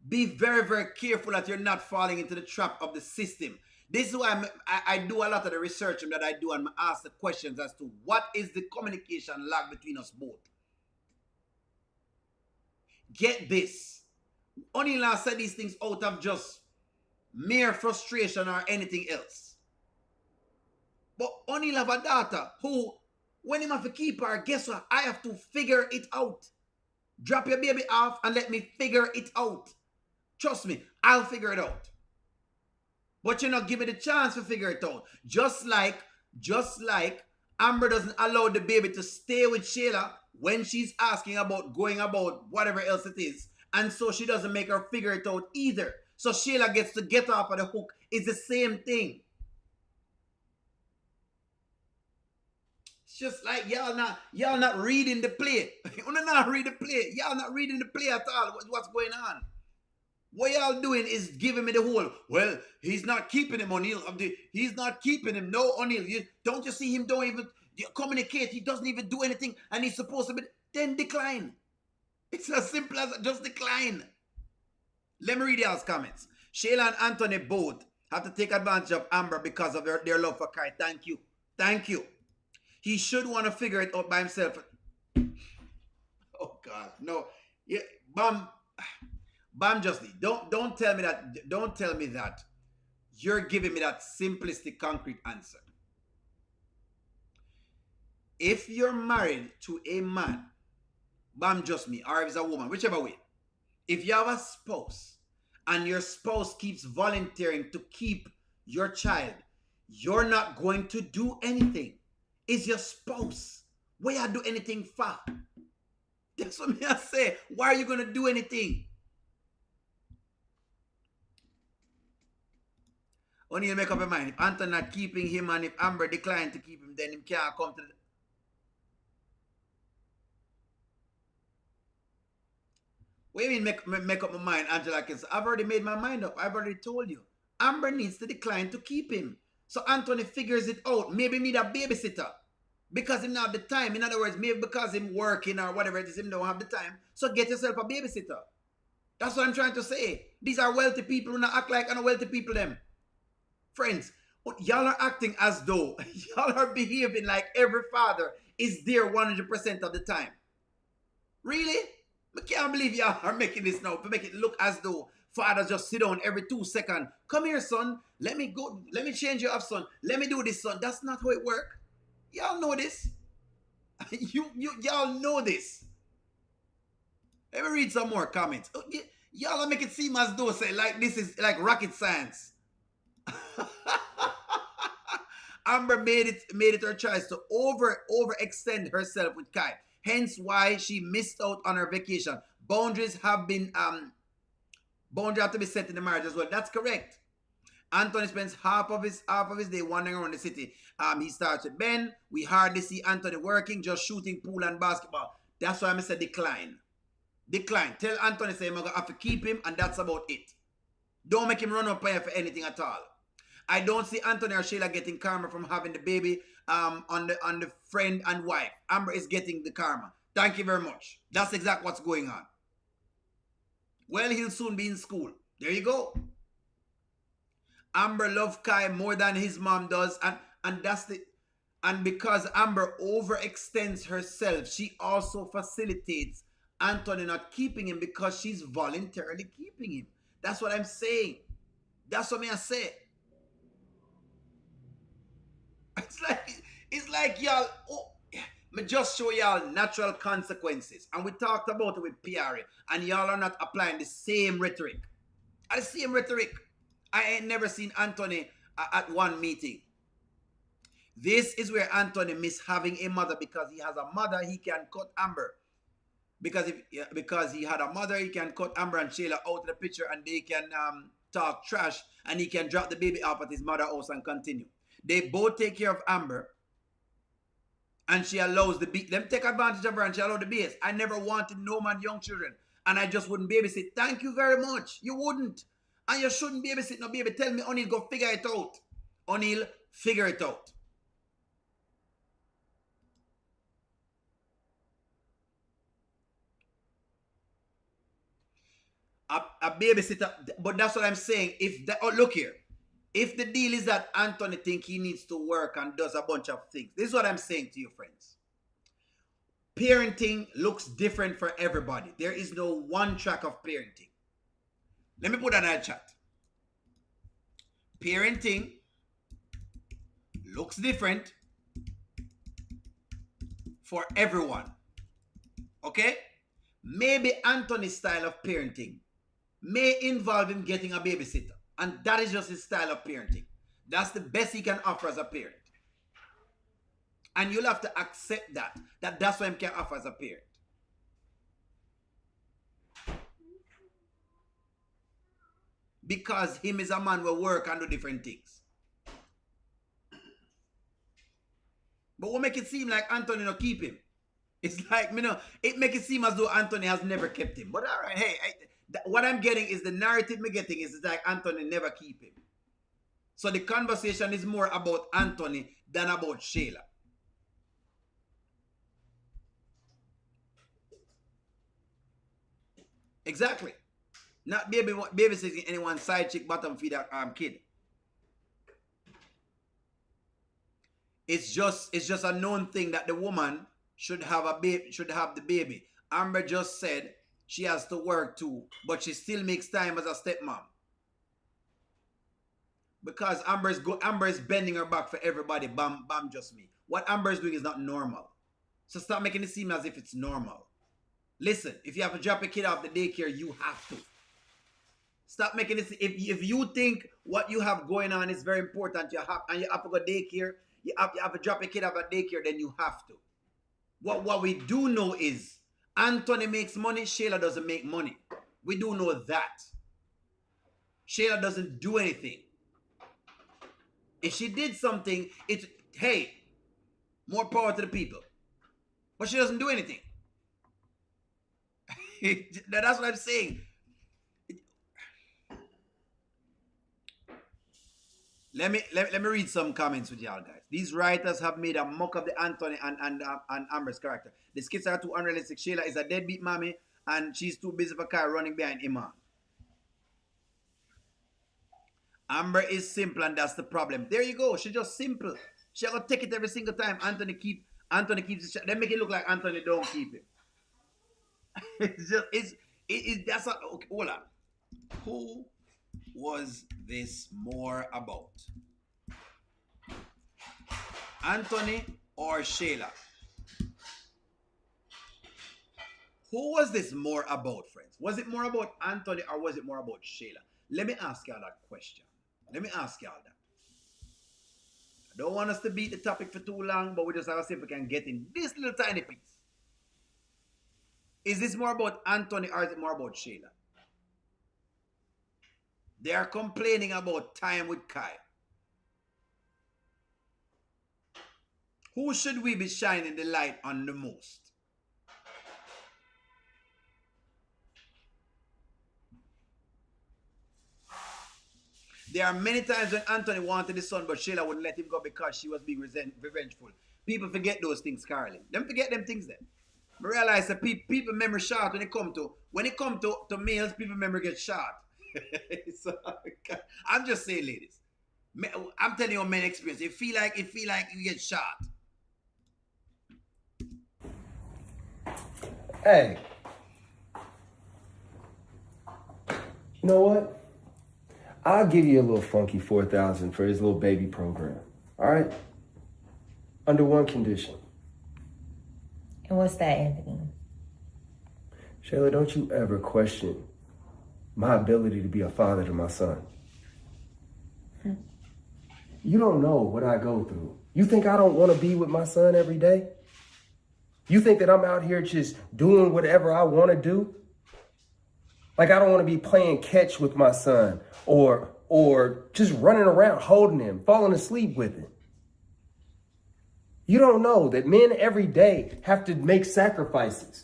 be very, very careful that you're not falling into the trap of the system. This is why I do a lot of the research that I do and I ask the questions as to what is the communication lag between us both. Get this. Onila said these things out of just mere frustration or anything else. But Onila have a daughter who, when him have to keep her, guess what? I have to figure it out. Drop your baby off and let me figure it out. Trust me, I'll figure it out. But you're not giving the chance to figure it out. Just like Amber doesn't allow the baby to stay with Shayla when she's asking about going about whatever else it is. And so she doesn't make her figure it out either. So Shayla gets to get off of the hook. It's the same thing. It's just like y'all not reading the play. You not read the play. Y'all not reading the play at all. What's going on? What y'all doing is giving me the whole, well, he's not keeping him, O'Neal. He's not keeping him. No, O'Neal. Don't you see him don't even communicate? He doesn't even do anything and he's supposed to be, then decline. It's as simple as just decline. Let me read y'all's comments. Shayla and Anthony both have to take advantage of Amber because of their love for Kai. Thank you. Thank you. He should want to figure it out by himself. Oh, God. No. Yeah, Bam Justly, don't tell me that. Don't tell me that you're giving me that simplistic, concrete answer. If you're married to a man, Bam Just Me, or if it's a woman, whichever way, if you have a spouse and your spouse keeps volunteering to keep your child, you're not going to do anything. It's your spouse. Why you do anything for? That's what I say. Why are you going to do anything? Only you make up your mind. If Anthony not keeping him and if Amber declined to keep him, then him can't come to the... What do you mean make up my mind, Angela? I've already made my mind up. I've already told you. Amber needs to decline to keep him. So Anthony figures it out. Maybe need a babysitter. Because him not have the time. In other words, maybe because him working or whatever it is, him don't have the time. So get yourself a babysitter. That's what I'm trying to say. These are wealthy people who not act like unwealthy people them. Friends, y'all are acting as though y'all are behaving like every father is there 100% of the time. Really? I can't believe y'all are making this now to make it look as though fathers just sit down every 2 seconds. Come here, son. Let me go. Let me change you up, son. Let me do this, son. That's not how it works. Y'all know this. Y'all know this. Let me read some more comments. Y'all are making it seem as though say like this is like rocket science. Amber made it her choice to overextend herself with Kai. Hence why she missed out on her vacation. Boundaries have to be set in the marriage as well. That's correct. Anthony spends half of his day wandering around the city. He starts with Ben. We hardly see Anthony working, just shooting pool and basketball. That's why I said decline. Decline. Tell Anthony say I'm gonna have to keep him, and that's about it. Don't make him run up here for anything at all. I don't see Anthony or Shayla getting karma from having the baby on the friend and wife. Amber is getting the karma. Thank you very much. That's exactly what's going on. Well, he'll soon be in school. There you go. Amber loves Kai more than his mom does, and because Amber overextends herself, she also facilitates Anthony not keeping him because she's voluntarily keeping him. That's what I'm saying. That's what I say. It's like y'all, me just show y'all natural consequences. And we talked about it with PRA. And y'all are not applying the same rhetoric. The same rhetoric. I ain't never seen Anthony at one meeting. This is where Anthony missed having a mother because he has a mother, he can cut Amber. Because he had a mother, he can cut Amber and Shayla out of the picture and they can talk trash and he can drop the baby off at his mother's house and continue. They both take care of Amber and she allows them take advantage of her and she allows the base. I never wanted no man young children and I just wouldn't babysit. Thank you very much. You wouldn't. And you shouldn't babysit no baby. Tell me, O'Neal, go figure it out. O'Neal, figure it out. A babysitter, but that's what I'm saying. Look here. If the deal is that Anthony thinks he needs to work and does a bunch of things, this is what I'm saying to you, friends. Parenting looks different for everybody. There is no one track of parenting. Let me put that in the chat. Parenting looks different for everyone. Okay? Maybe Anthony's style of parenting may involve him getting a babysitter. And that is just his style of parenting. That's the best he can offer as a parent. And you'll have to accept that's what he can offer as a parent. Because him is a man who work and do different things. But what make it seem like Anthony not keep him? It's like, it make it seem as though Anthony has never kept him. But all right, hey, what I'm getting is the narrative me getting is like Anthony never keep him. So the conversation is more about Anthony than about Shayla. Exactly. Not babysitting anyone's side chick bottom feeder kid. It's just a known thing that the woman should have the baby. Amber just said she has to work too, but she still makes time as a stepmom. Because Amber is bending her back for everybody. Bam, just me. What Amber is doing is not normal. So stop making it seem as if it's normal. Listen, if you have to drop a kid off the daycare, you have to. Stop making it. If you think what you have going on is very important, you have to go daycare. You have to drop a kid off at daycare, then you have to. What we do know is Anthony makes money, Shayla doesn't make money. We do know that. Shayla doesn't do anything. If she did something, it's, hey, more power to the people. But she doesn't do anything. That's what I'm saying. Let me read some comments with y'all guys. These writers have made a mock of the Anthony and Amber's character. The skits are too unrealistic. Shayla is a deadbeat mommy and she's too busy for Kai running behind Iman. Amber is simple and that's the problem. There you go. She's just simple. She's gonna take it every single time. Anthony keeps it. They make it look like Anthony don't keep it. That's a, okay, hold on. Who was this more about? Anthony or Shayla? Who was this more about, friends? Was it more about Anthony or was it more about Shayla? Let me ask y'all that question. Let me ask y'all that. I don't want us to beat the topic for too long, but we just have to see if we can get in this little tiny piece. Is this more about Anthony or is it more about Shayla? They are complaining about time with Kai. Who should we be shining the light on the most? There are many times when Anthony wanted his son, but Shayla wouldn't let him go because she was being revengeful. People forget those things, Carly. Don't forget them things then. I realize that people memory short when it come to males, people memory get short. So, I'm just saying, ladies. I'm telling you on men experience. It feel like you get shot. Hey. You know what? I'll give you a little funky 4,000 for his little baby program. All right? Under one condition. And what's that, Anthony? Shayla, don't you ever question my ability to be a father to my son. You don't know what I go through. You think I don't want to be with my son every day? You think that I'm out here just doing whatever I want to do? Like I don't want to be playing catch with my son or just running around holding him, falling asleep with him. You don't know that men every day have to make sacrifices.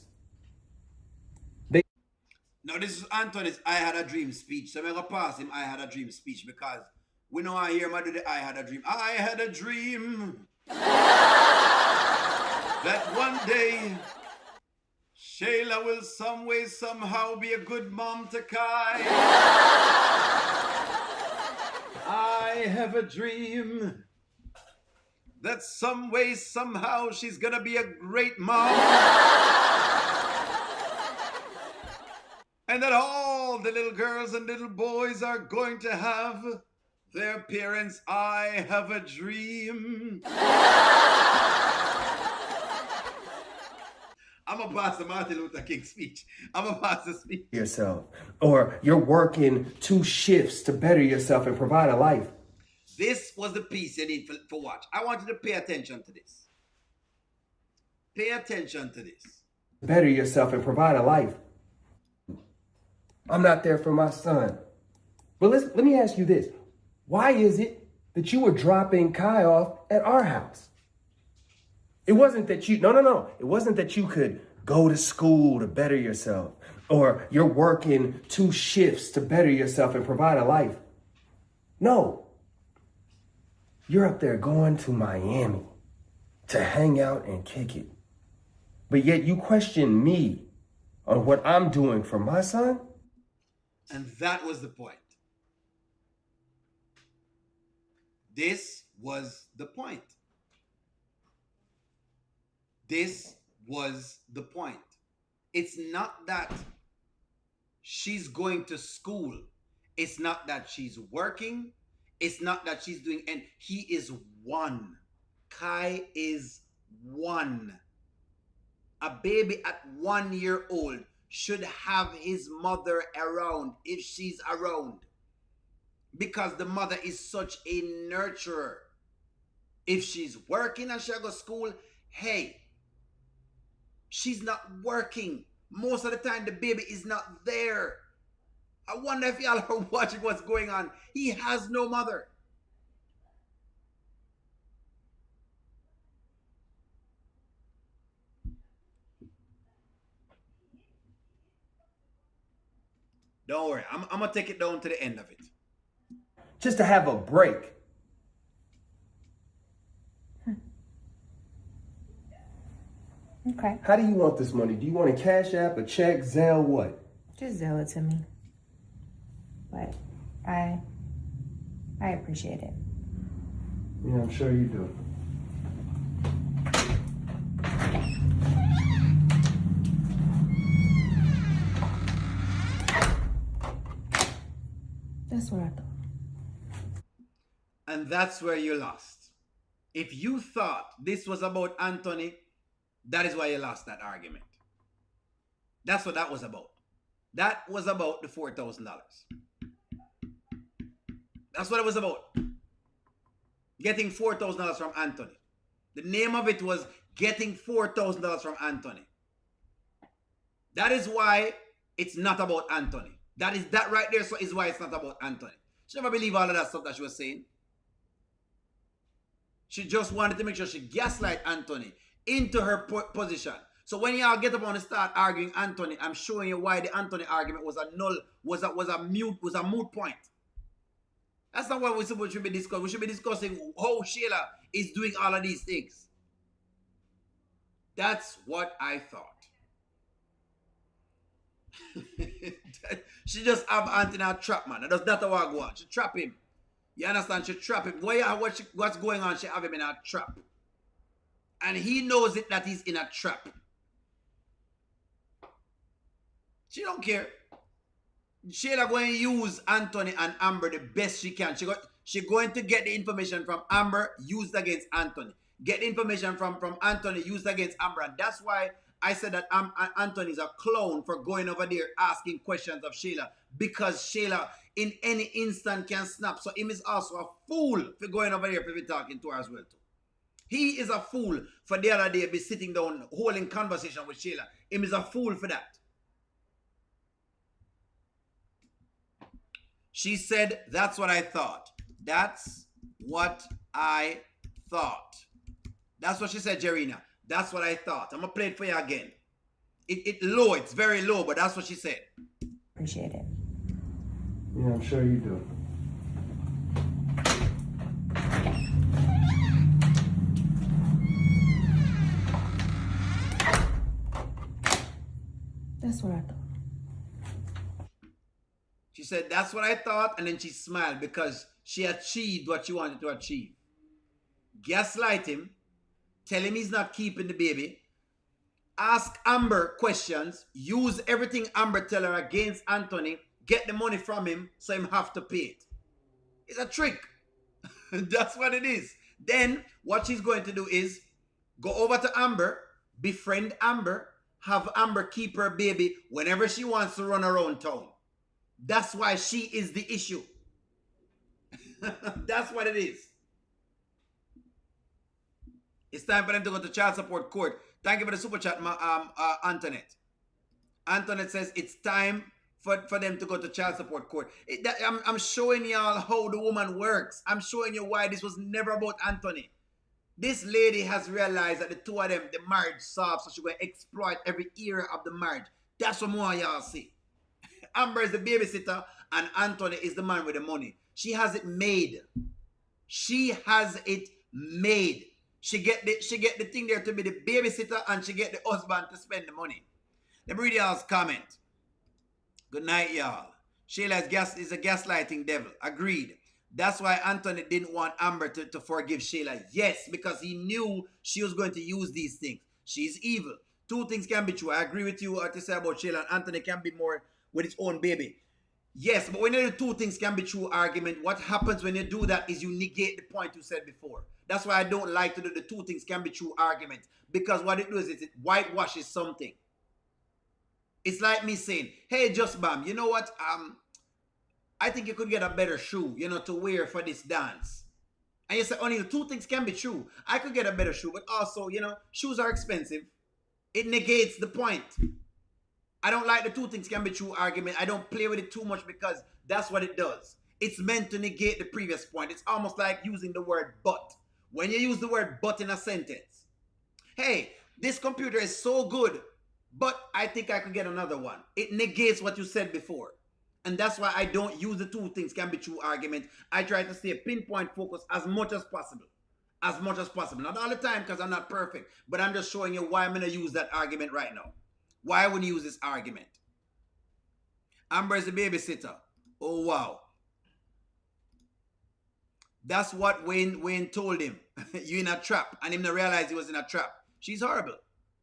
Now this is Anthony's I had a dream speech. So I'm going to pass him I had a dream speech because we know I hear him do the I had a dream. I had a dream that one day Shayla will some way somehow be a good mom to Kai. I have a dream that some way somehow she's gonna be a great mom. And that all the little girls and little boys are going to have their parents. I have a dream. I'm going to pass the Martin Luther King speech. I'm going to pass the speech. Yourself. Or you're working 2 shifts to better yourself and provide a life. This was the piece you need for watch. I want you to pay attention to this. Pay attention to this. Better yourself and provide a life. I'm not there for my son. But let me ask you this. Why is it that you were dropping Kai off at our house? It wasn't that you, no. It wasn't that you could go to school to better yourself, or you're working 2 shifts to better yourself and provide a life. No. You're up there going to Miami to hang out and kick it. But yet you question me on what I'm doing for my son? And that was the point. This was the point. This was the point. It's not that she's going to school. It's not that she's working. It's not that she's doing, and he is 1. Kai is 1. A baby at 1 year old should have his mother around if she's around. Because the mother is such a nurturer. If she's working and she go to school, hey, she's not working. Most of the time, the baby is not there. I wonder if y'all are watching what's going on. He has no mother. Don't worry. I'm going to take it down to the end of it. Just to have a break. Okay. How do you want this money? Do you want a Cash App, a check, Zelle, what? Just Zell it to me. But I appreciate it. Yeah, I'm sure you do. That's what I thought. And that's where you lost. If you thought this was about Anthony, that is why you lost that argument. That's what that was about. That was about the $4,000. That's what it was about. Getting $4,000 from Anthony. The name of it was getting $4,000 from Anthony. That is why it's not about Anthony. That right there is why it's not about Anthony. She never believed all of that stuff that she was saying. She just wanted to make sure she gaslight Anthony into her position. So when y'all get up on and start arguing Anthony, I'm showing you why the Anthony argument was a moot point. That's not what we should be discussing. We should be discussing how Shayla is doing all of these things. That's what I thought. She just have Anthony a trap, man. That's not what I want. She trap him. You understand? She trap him. What's going on? She have him in a trap. And he knows it that he's in a trap. She don't care. Shayla going to use Anthony and Amber the best she can. She going to get the information from Amber, used against Anthony. Get the information from Anthony, used against Amber. And that's why I said that Anthony is a clown for going over there asking questions of Shayla. Because Shayla, in any instant, can snap. So him is also a fool for going over there for be talking to her as well too. He is a fool for the other day be sitting down holding conversation with Shayla. Him is a fool for that. She said, that's what I thought. That's what I thought. That's what she said, Jerina. That's what I thought. I'm going to play it for you again. It's very low, but that's what she said. Appreciate it. Yeah, I'm sure you do. That's what I thought. She said, that's what I thought, and then she smiled because she achieved what she wanted to achieve. Gaslight him, tell him he's not keeping the baby, ask Amber questions, use everything Amber tell her against Anthony, get the money from him so him have to pay it. It's a trick. That's what it is. Then what she's going to do is go over to Amber, befriend Amber, have Amber keep her baby whenever she wants to run around town. That's why she is the issue. That's what it is. It's time for them to go to child support court. Thank you for the super chat, Antoinette. Antoinette says it's time for them to go to child support court. I'm showing y'all how the woman works. I'm showing you why this was never about Anthony. This lady has realized that the two of them, the marriage solved, so she's going to exploit every era of the marriage. That's what more y'all see. Amber is the babysitter and Anthony is the man with the money. She has it made. She has it made. She get the thing there to be the babysitter and she get the husband to spend the money. Let me read y'all's comment. Good night, y'all. Shayla is a gaslighting devil. Agreed. That's why Anthony didn't want Amber to forgive Shayla. Yes, because he knew she was going to use these things. She's evil. Two things can be true. I agree with you what you say about Shayla, and Anthony can be more with his own baby. Yes, but when you do two things can be true argument, what happens when you do that is you negate the point you said before. That's why I don't like to do the two things can be true argument. Because what it does is it whitewashes something. It's like me saying, hey, Just Bam, you know what? I think you could get a better shoe, to wear for this dance. And you say, only the two things can be true. I could get a better shoe, but also, shoes are expensive. It negates the point. I don't like the two things can be true argument. I don't play with it too much because that's what it does. It's meant to negate the previous point. It's almost like using the word but. When you use the word but in a sentence, hey, this computer is so good, but I think I could get another one. It negates what you said before. And that's why I don't use the two things can be true argument. I try to stay pinpoint focus as much as possible. As much as possible. Not all the time because I'm not perfect. But I'm just showing you why I'm going to use that argument right now. Why I wouldn't use this argument. Amber is the babysitter. Oh, wow. That's what Wayne told him. You in a trap. And him not realize he was in a trap. She's horrible.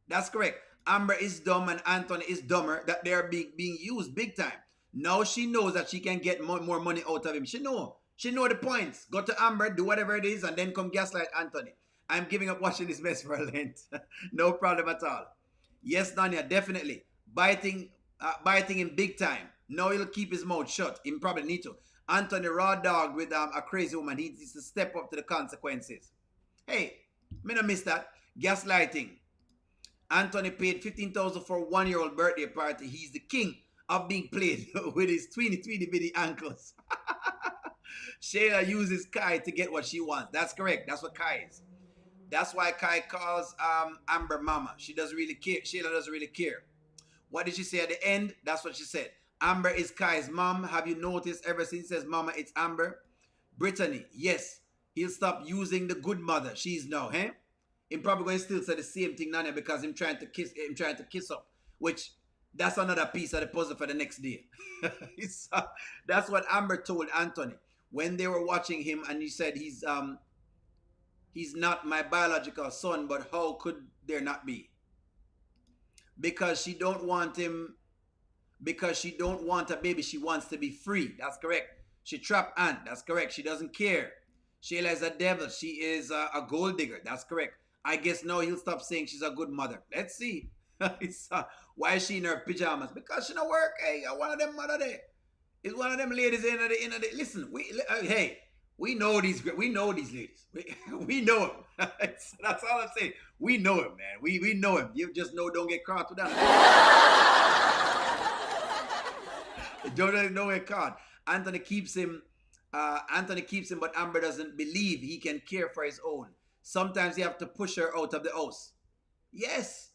That's correct. Amber is dumb and Anthony is dumber. That they're being used big time. Now she knows that she can get more money out of him. She know the points. Go to Amber, do whatever it is, and then come gaslight Anthony. I'm giving up watching this mess for a Lent. No problem at all. Yes, Danya, definitely. Biting him big time. Now he'll keep his mouth shut. He probably need to. Anthony raw dog with a crazy woman. He needs to step up to the consequences. Hey, me not miss that. Gaslighting. Anthony paid $15,000 for a 1-year-old birthday party. He's the king of being played with his tweeny bitty ankles. Shayla uses Kai to get what she wants. That's correct. That's what Kai is. That's why Kai calls Amber mama. She doesn't really care. Shayla doesn't really care. What did she say at the end? That's what she said. Amber is Kai's mom. Have you noticed ever since he says mama, it's Amber? Brittany, yes. He'll stop using the good mother. She's now, eh? He's probably going to still say the same thing, Nanya, because him trying to kiss up. Which, that's another piece of the puzzle for the next day. That's what Amber told Anthony when they were watching him, and he said he's not my biological son, but how could there not be? Because she don't want him, because she don't want a baby, she wants to be free. That's correct. She trapped Ant. That's correct. She doesn't care. Shayla is a devil. She is a gold digger. That's correct. I guess now he'll stop saying she's a good mother. Let's see. Why is she in her pajamas? Because she don't work. Hey, one of them mother there. It's one of them ladies in the listen, we know these ladies. We know them. That's all I'm saying. We know him, man. We know him. You just know don't get caught with that. Don't get caught. Anthony keeps him, but Amber doesn't believe he can care for his own. Sometimes you have to push her out of the house. Yes.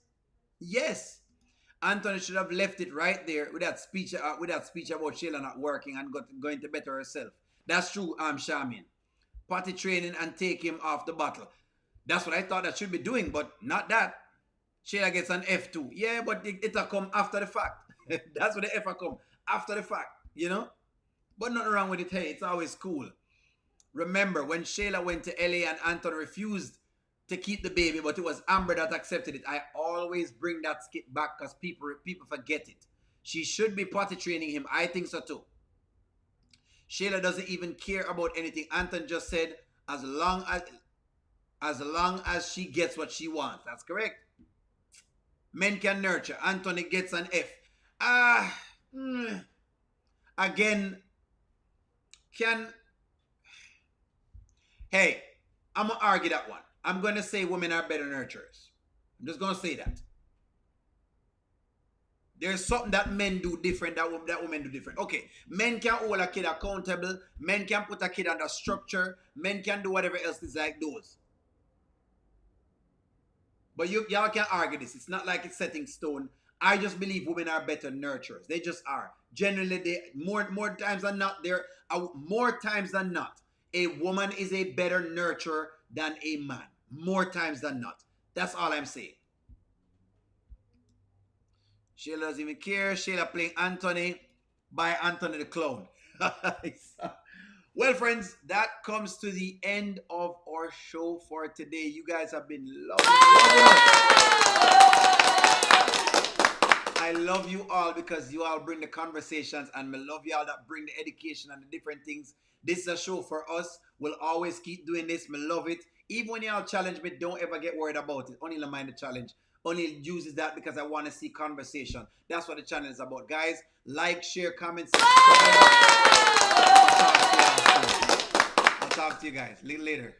Anthony should have left it right there with that speech about Shayla not working and going to better herself. That's true, Shamin. Potty training and take him off the bottle. That's what I thought that should be doing, but not that. Shayla gets an F2. Yeah, but it'll come after the fact. That's what the F will come after the fact, But nothing wrong with it. Hey, it's always cool. Remember, when Shayla went to LA and Anthony refused to keep the baby, but it was Amber that accepted it. I always bring that skit back because people forget it. She should be potty training him. I think so too. Shayla doesn't even care about anything. Anthony just said, as long as she gets what she wants. That's correct. Men can nurture. Anthony gets an F. Again, hey, I'm going to argue that one. I'm going to say women are better nurturers. I'm just going to say that. There's something that men do different that women do different. Okay, men can hold a kid accountable. Men can put a kid under structure. Men can do whatever else is like those. But y'all can't argue this. It's not like it's set in stone. I just believe women are better nurturers. They just are. Generally, they more times than not, more times than not, a woman is a better nurturer than a man. More times than not. That's all I'm saying. Shayla doesn't even care. Shayla playing Anthony by Anthony the Clown. Well, friends, that comes to the end of our show for today. You guys have been lovely. I love you all because you all bring the conversations, and I love you all that bring the education and the different things. This is a show for us. We'll always keep doing this. I love it. Even when y'all challenge me, don't ever get worried about it. Only mind the challenge. Only uses that because I want to see conversation. That's what the channel is about. Guys, like, share, comment, subscribe. I'll talk to you guys a little later.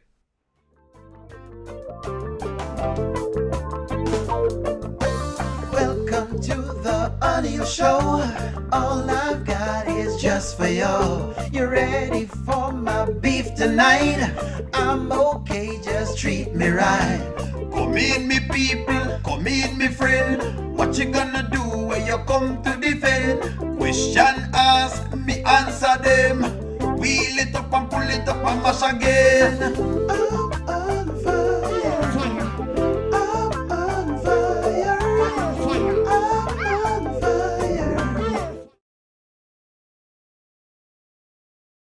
Welcome to the Onion Show. All I've got is just for you. You ready for my beef tonight? I'm okay, just treat me right. Come in, me people, come in, me friend. What you gonna do when you come to defend? Question ask, me answer them. Wheel it up and pull it up and mash again.